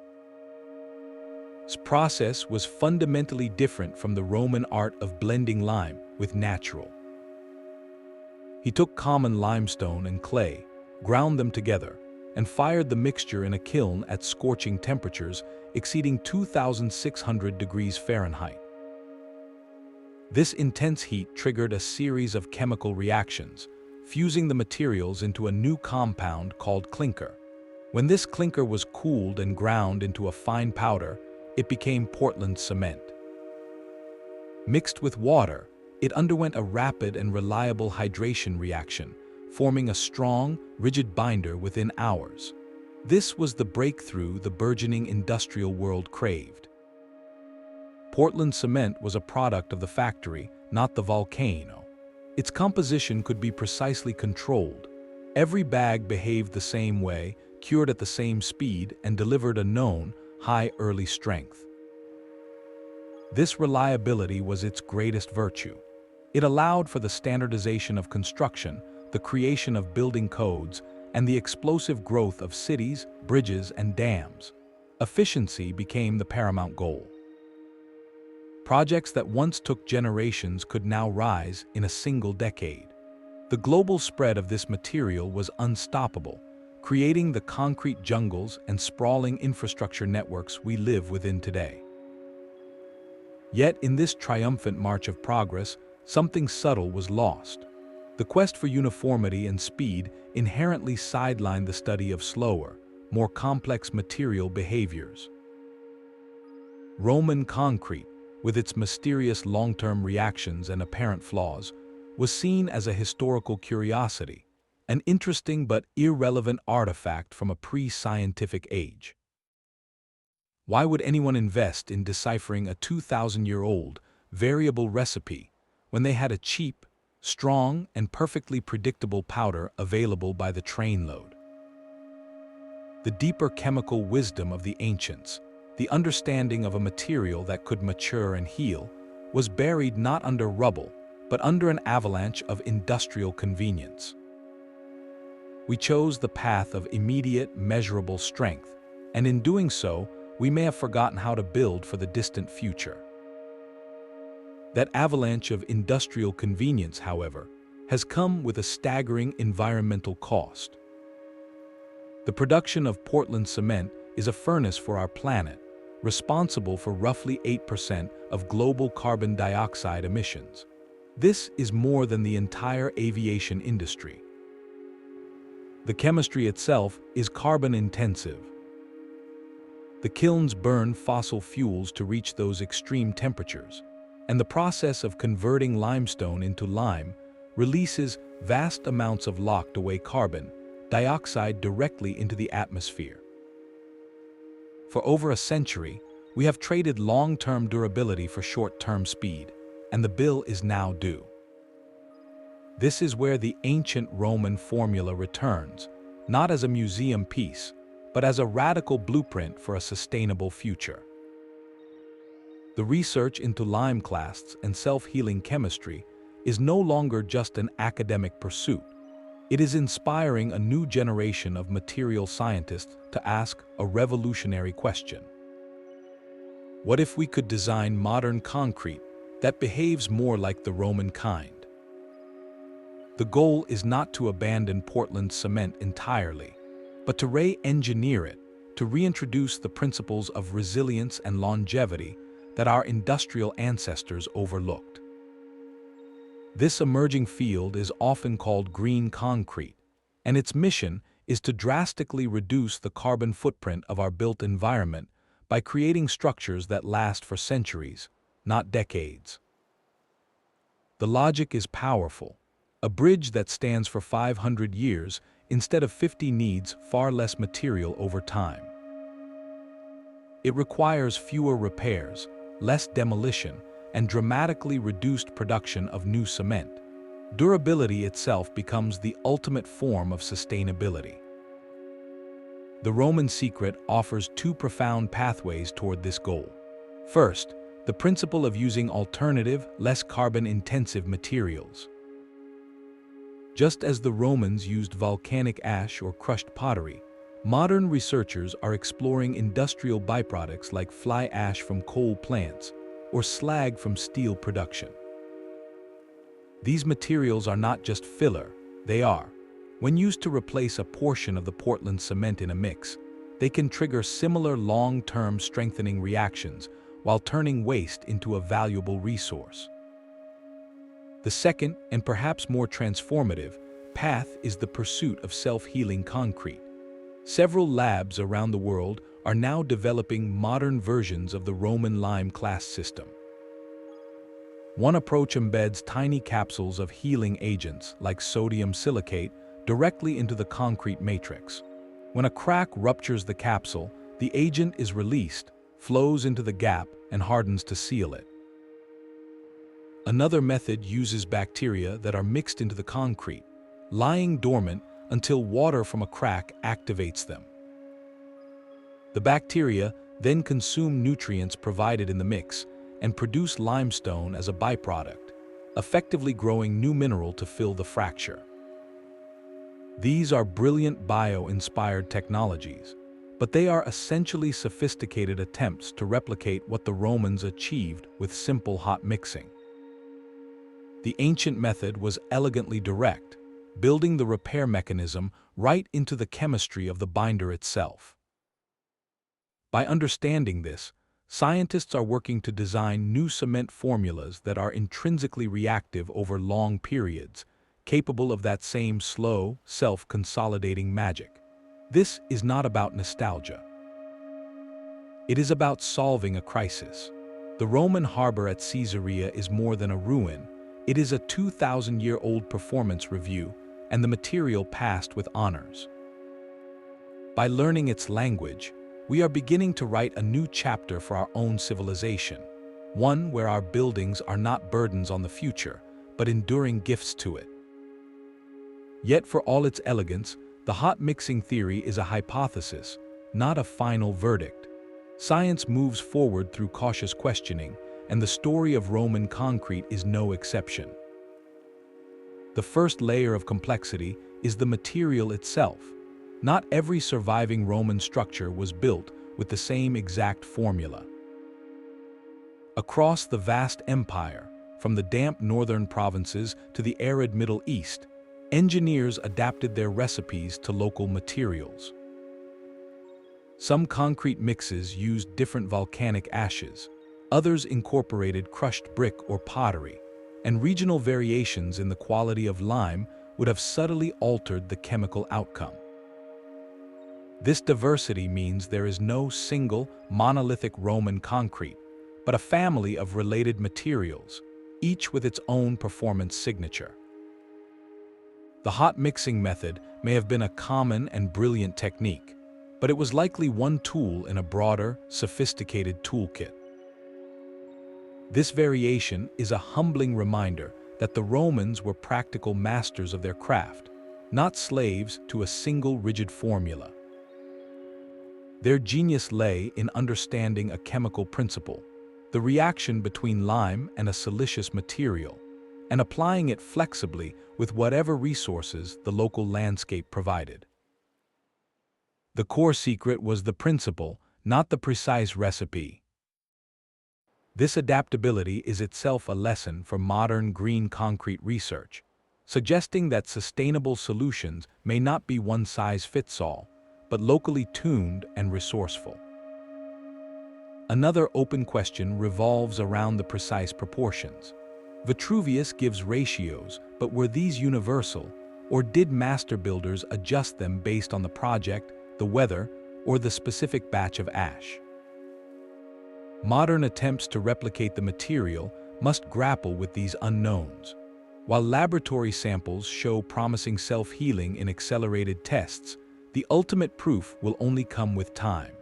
His process was fundamentally different from the Roman art of blending lime with natural. He took common limestone and clay, ground them together, and fired the mixture in a kiln at scorching temperatures exceeding 2,600 degrees Fahrenheit. This intense heat triggered a series of chemical reactions, fusing the materials into a new compound called clinker. When this clinker was cooled and ground into a fine powder, it became Portland cement. Mixed with water, it underwent a rapid and reliable hydration reaction, forming a strong, rigid binder within hours. This was the breakthrough the burgeoning industrial world craved. Portland cement was a product of the factory, not the volcano. Its composition could be precisely controlled. Every bag behaved the same way, cured at the same speed, and delivered a known, high early strength. This reliability was its greatest virtue. It allowed for the standardization of construction, the creation of building codes, and the explosive growth of cities, bridges, and dams. Efficiency became the paramount goal. Projects that once took generations could now rise in a single decade. The global spread of this material was unstoppable, creating the concrete jungles and sprawling infrastructure networks we live within today. Yet in this triumphant march of progress, something subtle was lost. The quest for uniformity and speed inherently sidelined the study of slower, more complex material behaviors. Roman concrete, with its mysterious long-term reactions and apparent flaws, was seen as a historical curiosity, an interesting but irrelevant artifact from a pre-scientific age. Why would anyone invest in deciphering a 2,000-year-old, variable recipe when they had a cheap, strong, and perfectly predictable powder available by the trainload? The deeper chemical wisdom of the ancients, the understanding of a material that could mature and heal, was buried not under rubble, but under an avalanche of industrial convenience. We chose the path of immediate, measurable strength, and in doing so, we may have forgotten how to build for the distant future. That avalanche of industrial convenience, however, has come with a staggering environmental cost. The production of Portland cement is a furnace for our planet, responsible for roughly 8% of global carbon dioxide emissions. This is more than the entire aviation industry. The chemistry itself is carbon-intensive. The kilns burn fossil fuels to reach those extreme temperatures, and the process of converting limestone into lime releases vast amounts of locked-away carbon dioxide directly into the atmosphere. For over a century, we have traded long-term durability for short-term speed, and the bill is now due. This is where the ancient Roman formula returns, not as a museum piece, but as a radical blueprint for a sustainable future. The research into lime clasts and self-healing chemistry is no longer just an academic pursuit. It is inspiring a new generation of material scientists to ask a revolutionary question. What if we could design modern concrete that behaves more like the Roman kind? The goal is not to abandon Portland cement entirely, but to re-engineer it, to reintroduce the principles of resilience and longevity that our industrial ancestors overlooked. This emerging field is often called green concrete, and its mission is to drastically reduce the carbon footprint of our built environment by creating structures that last for centuries, not decades. The logic is powerful. A bridge that stands for 500 years instead of 50 needs far less material over time. It requires fewer repairs, less demolition, and dramatically reduced production of new cement. Durability itself becomes the ultimate form of sustainability. The Roman secret offers two profound pathways toward this goal. First, the principle of using alternative, less carbon-intensive materials. Just as the Romans used volcanic ash or crushed pottery, modern researchers are exploring industrial byproducts like fly ash from coal plants or slag from steel production. These materials are not just filler, they are. When used to replace a portion of the Portland cement in a mix, they can trigger similar long-term strengthening reactions while turning waste into a valuable resource. The second, and perhaps more transformative, path is the pursuit of self-healing concrete. Several labs around the world are now developing modern versions of the Roman lime clast system. One approach embeds tiny capsules of healing agents like sodium silicate directly into the concrete matrix. When a crack ruptures the capsule, the agent is released, flows into the gap, and hardens to seal it. Another method uses bacteria that are mixed into the concrete, lying dormant until water from a crack activates them. The bacteria then consume nutrients provided in the mix and produce limestone as a byproduct, effectively growing new mineral to fill the fracture. These are brilliant bio-inspired technologies, but they are essentially sophisticated attempts to replicate what the Romans achieved with simple hot mixing. The ancient method was elegantly direct, building the repair mechanism right into the chemistry of the binder itself. By understanding this, scientists are working to design new cement formulas that are intrinsically reactive over long periods, capable of that same slow, self-consolidating magic. This is not about nostalgia. It is about solving a crisis. The Roman harbor at Caesarea is more than a ruin. It is a 2,000-year-old performance review, and the material passed with honors. By learning its language, we are beginning to write a new chapter for our own civilization, one where our buildings are not burdens on the future, but enduring gifts to it. Yet for all its elegance, the hot mixing theory is a hypothesis, not a final verdict. Science moves forward through cautious questioning, and the story of Roman concrete is no exception. The first layer of complexity is the material itself. Not every surviving Roman structure was built with the same exact formula. Across the vast empire, from the damp northern provinces to the arid Middle East, engineers adapted their recipes to local materials. Some concrete mixes used different volcanic ashes, others incorporated crushed brick or pottery, and regional variations in the quality of lime would have subtly altered the chemical outcome. This diversity means there is no single, monolithic Roman concrete, but a family of related materials, each with its own performance signature. The hot mixing method may have been a common and brilliant technique, but it was likely one tool in a broader, sophisticated toolkit. This variation is a humbling reminder that the Romans were practical masters of their craft, not slaves to a single rigid formula. Their genius lay in understanding a chemical principle, the reaction between lime and a siliceous material, and applying it flexibly with whatever resources the local landscape provided. The core secret was the principle, not the precise recipe. This adaptability is itself a lesson for modern green concrete research, suggesting that sustainable solutions may not be one-size-fits-all, but locally tuned and resourceful. Another open question revolves around the precise proportions. Vitruvius gives ratios, but were these universal, or did master builders adjust them based on the project, the weather, or the specific batch of ash? Modern attempts to replicate the material must grapple with these unknowns. While laboratory samples show promising self-healing in accelerated tests, the ultimate proof will only come with time.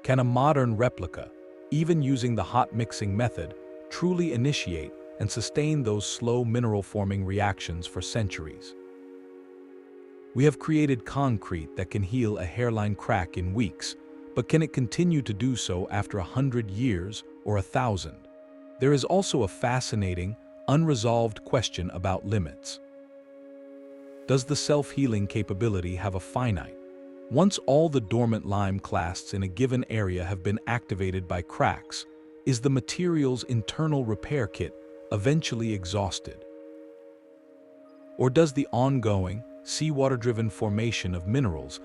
Can a modern replica, even using the hot mixing method, truly initiate and sustain those slow mineral-forming reactions for centuries? We have created concrete that can heal a hairline crack in weeks, but can it continue to do so after 100 years or 1,000? There is also a fascinating, unresolved question about limits. Does the self-healing capability have a finite? Once all the dormant lime clasts in a given area have been activated by cracks, is the material's internal repair kit eventually exhausted? Or does the ongoing, seawater-driven formation of minerals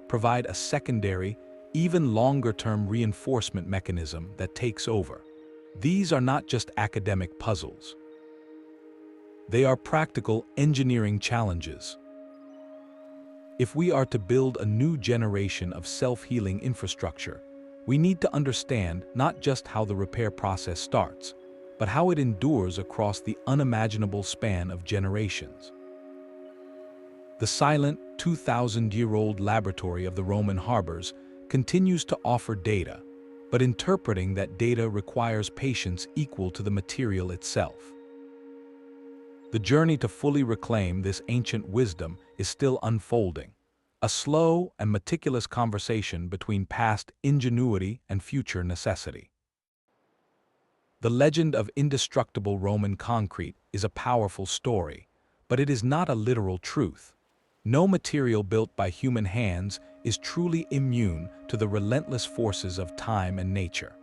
provide a secondary, even longer-term reinforcement mechanism that takes over? These are not just academic puzzles. They are practical engineering challenges. If we are to build a new generation of self-healing infrastructure, we need to understand not just how the repair process starts, but how it endures across the unimaginable span of generations. The silent, 2,000-year-old laboratory of the Roman harbors continues to offer data, but interpreting that data requires patience equal to the material itself. The journey to fully reclaim this ancient wisdom is still unfolding, a slow and meticulous conversation between past ingenuity and future necessity. The legend of indestructible Roman concrete is a powerful story, but it is not a literal truth. No material built by human hands is truly immune to the relentless forces of time and nature.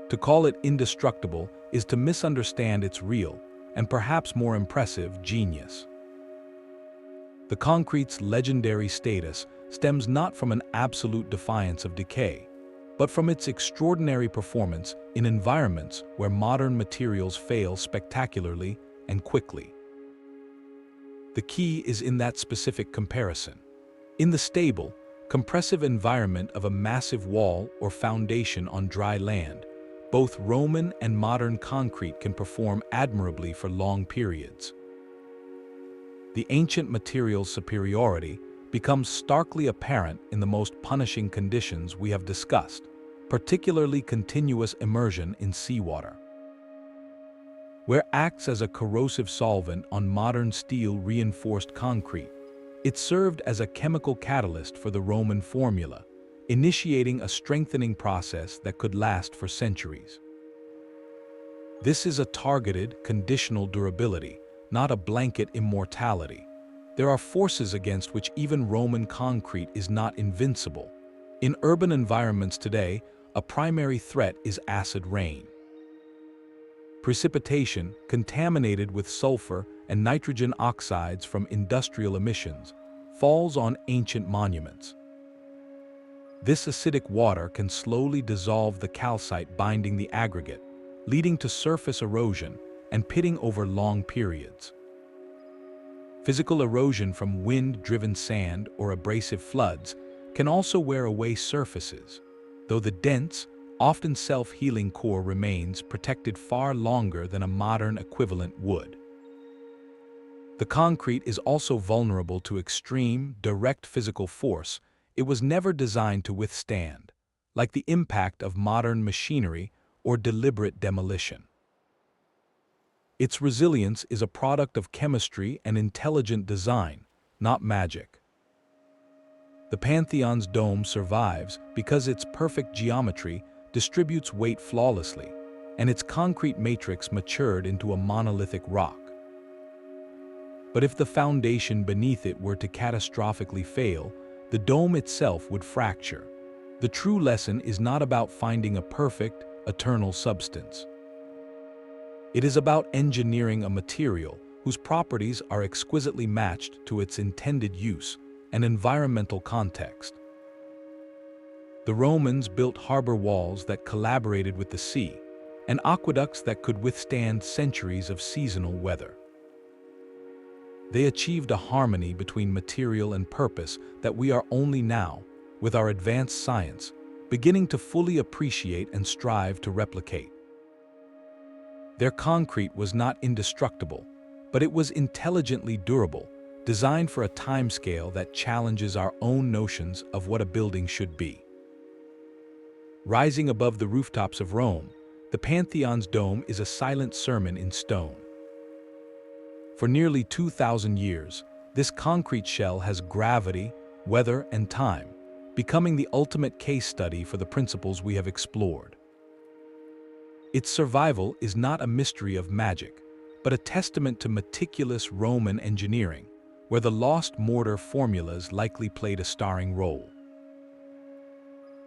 To call it indestructible is to misunderstand its real, and perhaps more impressive, genius. The concrete's legendary status stems not from an absolute defiance of decay, but from its extraordinary performance in environments where modern materials fail spectacularly and quickly. The key is in that specific comparison. In the stable, compressive environment of a massive wall or foundation on dry land, both Roman and modern concrete can perform admirably for long periods. The ancient material's superiority becomes starkly apparent in the most punishing conditions we have discussed, particularly continuous immersion in seawater. Where acts as a corrosive solvent on modern steel-reinforced concrete, it served as a chemical catalyst for the Roman formula, initiating a strengthening process that could last for centuries. This is a targeted, conditional durability, not a blanket immortality. There are forces against which even Roman concrete is not invincible. In urban environments today, a primary threat is acid rain. Precipitation, contaminated with sulfur and nitrogen oxides from industrial emissions, falls on ancient monuments. This acidic water can slowly dissolve the calcite binding the aggregate, leading to surface erosion and pitting over long periods. Physical erosion from wind-driven sand or abrasive floods can also wear away surfaces, though the dense, often self-healing core remains protected far longer than a modern equivalent would. The concrete is also vulnerable to extreme, direct physical force it was never designed to withstand, like the impact of modern machinery or deliberate demolition. Its resilience is a product of chemistry and intelligent design, not magic. The Pantheon's dome survives because its perfect geometry distributes weight flawlessly, and its concrete matrix matured into a monolithic rock. But if the foundation beneath it were to catastrophically fail, the dome itself would fracture. The true lesson is not about finding a perfect, eternal substance. It is about engineering a material whose properties are exquisitely matched to its intended use and environmental context. The Romans built harbor walls that collaborated with the sea, and aqueducts that could withstand centuries of seasonal weather. They achieved a harmony between material and purpose that we are only now, with our advanced science, beginning to fully appreciate and strive to replicate. Their concrete was not indestructible, but it was intelligently durable, designed for a timescale that challenges our own notions of what a building should be. Rising above the rooftops of Rome, the Pantheon's dome is a silent sermon in stone. For nearly 2,000 years, this concrete shell has gravity, weather, and time, becoming the ultimate case study for the principles we have explored. Its survival is not a mystery of magic, but a testament to meticulous Roman engineering, where the lost mortar formulas likely played a starring role.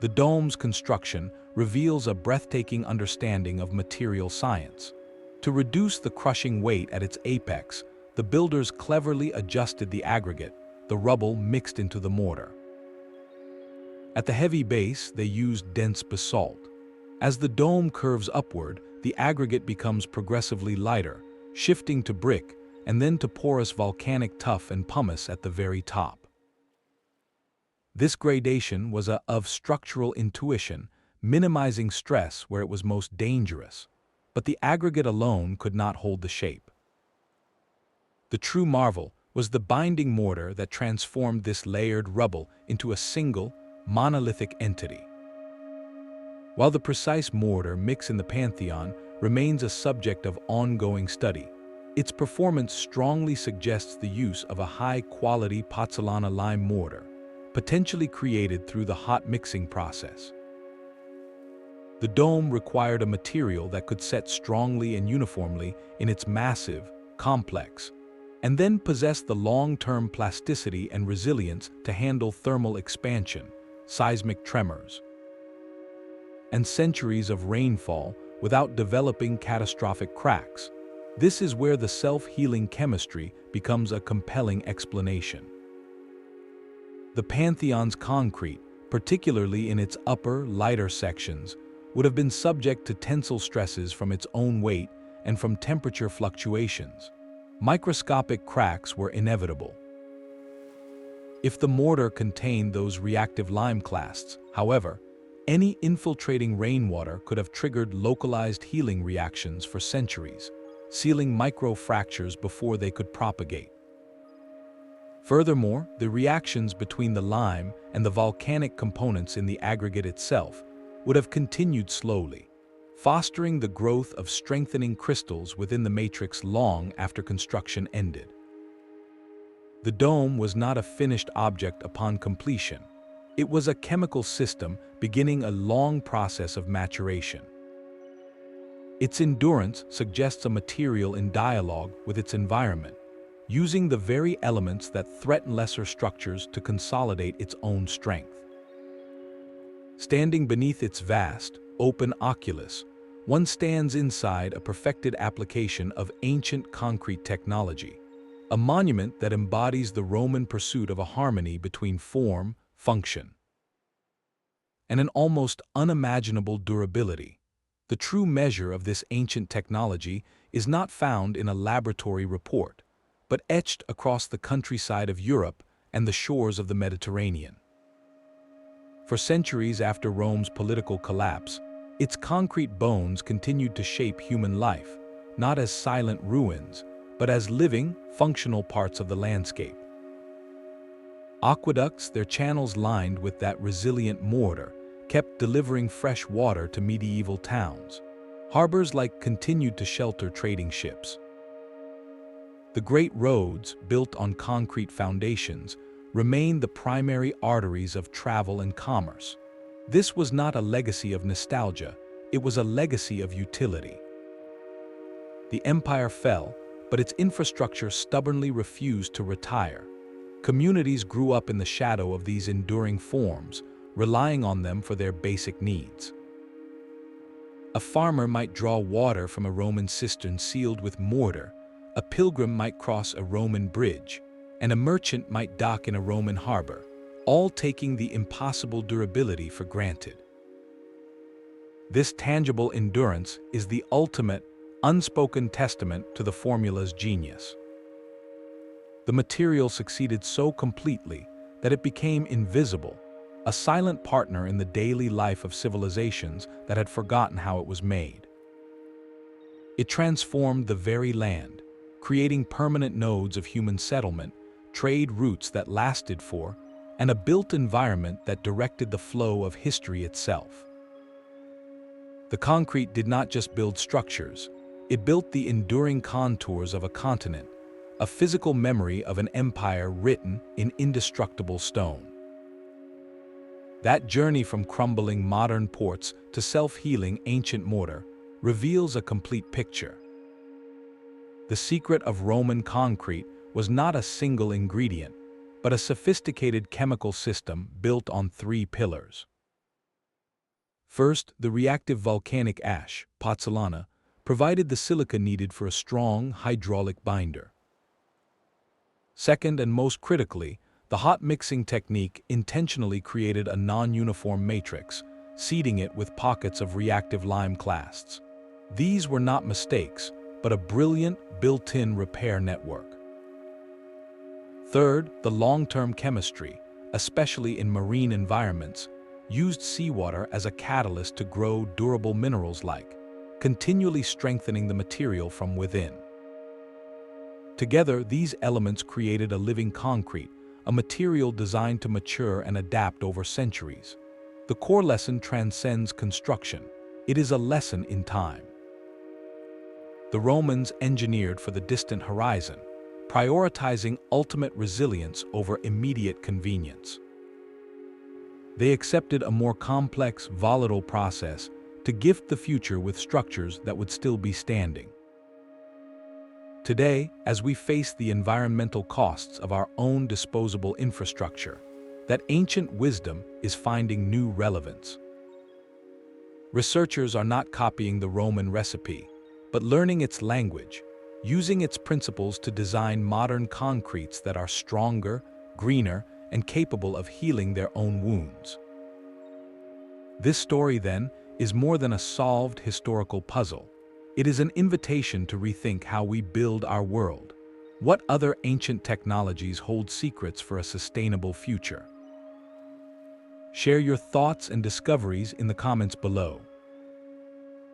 The dome's construction reveals a breathtaking understanding of material science. To reduce the crushing weight at its apex, the builders cleverly adjusted the aggregate, the rubble mixed into the mortar. At the heavy base, they used dense basalt. As the dome curves upward, the aggregate becomes progressively lighter, shifting to brick and then to porous volcanic tuff and pumice at the very top. This gradation was of structural intuition, minimizing stress where it was most dangerous, but the aggregate alone could not hold the shape. The true marvel was the binding mortar that transformed this layered rubble into a single, monolithic entity. While the precise mortar mix in the Pantheon remains a subject of ongoing study, its performance strongly suggests the use of a high-quality Pozzolana lime mortar, potentially created through the hot mixing process. The dome required a material that could set strongly and uniformly in its massive, complex, and then possess the long-term plasticity and resilience to handle thermal expansion, seismic tremors, and centuries of rainfall without developing catastrophic cracks. This is where the self-healing chemistry becomes a compelling explanation. The Pantheon's concrete, particularly in its upper, lighter sections, would have been subject to tensile stresses from its own weight and from temperature fluctuations. Microscopic cracks were inevitable. If the mortar contained those reactive lime clasts, however, any infiltrating rainwater could have triggered localized healing reactions for centuries, sealing microfractures before they could propagate. Furthermore, the reactions between the lime and the volcanic components in the aggregate itself would have continued slowly, fostering the growth of strengthening crystals within the matrix long after construction ended. The dome was not a finished object upon completion. It was a chemical system beginning a long process of maturation. Its endurance suggests a material in dialogue with its environment, using the very elements that threaten lesser structures to consolidate its own strength. Standing beneath its vast, open oculus, one stands inside a perfected application of ancient concrete technology, a monument that embodies the Roman pursuit of a harmony between form, function, and an almost unimaginable durability. The true measure of this ancient technology is not found in a laboratory report, but etched across the countryside of Europe and the shores of the Mediterranean. For centuries after Rome's political collapse, its concrete bones continued to shape human life, not as silent ruins, but as living, functional parts of the landscape. Aqueducts, their channels lined with that resilient mortar, kept delivering fresh water to medieval towns. Harbors continued to shelter trading ships. The great roads, built on concrete foundations, remained the primary arteries of travel and commerce. This was not a legacy of nostalgia, it was a legacy of utility. The empire fell, but its infrastructure stubbornly refused to retire. Communities grew up in the shadow of these enduring forms, relying on them for their basic needs. A farmer might draw water from a Roman cistern sealed with mortar, a pilgrim might cross a Roman bridge, and a merchant might dock in a Roman harbor, all taking the impossible durability for granted. This tangible endurance is the ultimate, unspoken testament to the formula's genius. The material succeeded so completely that it became invisible, a silent partner in the daily life of civilizations that had forgotten how it was made. It transformed the very land, creating permanent nodes of human settlement, trade routes that lasted for, and a built environment that directed the flow of history itself. The concrete did not just build structures, it built the enduring contours of a continent, a physical memory of an empire written in indestructible stone. That journey from crumbling modern ports to self-healing ancient mortar reveals a complete picture. The secret of Roman concrete was not a single ingredient, but a sophisticated chemical system built on three pillars. First, the reactive volcanic ash, Pozzolana, provided the silica needed for a strong hydraulic binder. Second, and most critically, the hot mixing technique intentionally created a non-uniform matrix, seeding it with pockets of reactive lime clasts. These were not mistakes, but a brilliant built-in repair network. Third, the long-term chemistry, especially in marine environments, used seawater as a catalyst to grow durable minerals continually strengthening the material from within. Together, these elements created a living concrete, a material designed to mature and adapt over centuries. The core lesson transcends construction. It is a lesson in time. The Romans engineered for the distant horizon, prioritizing ultimate resilience over immediate convenience. They accepted a more complex, volatile process to gift the future with structures that would still be standing. Today, as we face the environmental costs of our own disposable infrastructure, that ancient wisdom is finding new relevance. Researchers are not copying the Roman recipe, but learning its language, using its principles to design modern concretes that are stronger, greener, and capable of healing their own wounds. This story, then, is more than a solved historical puzzle. It is an invitation to rethink how we build our world. What other ancient technologies hold secrets for a sustainable future? Share your thoughts and discoveries in the comments below.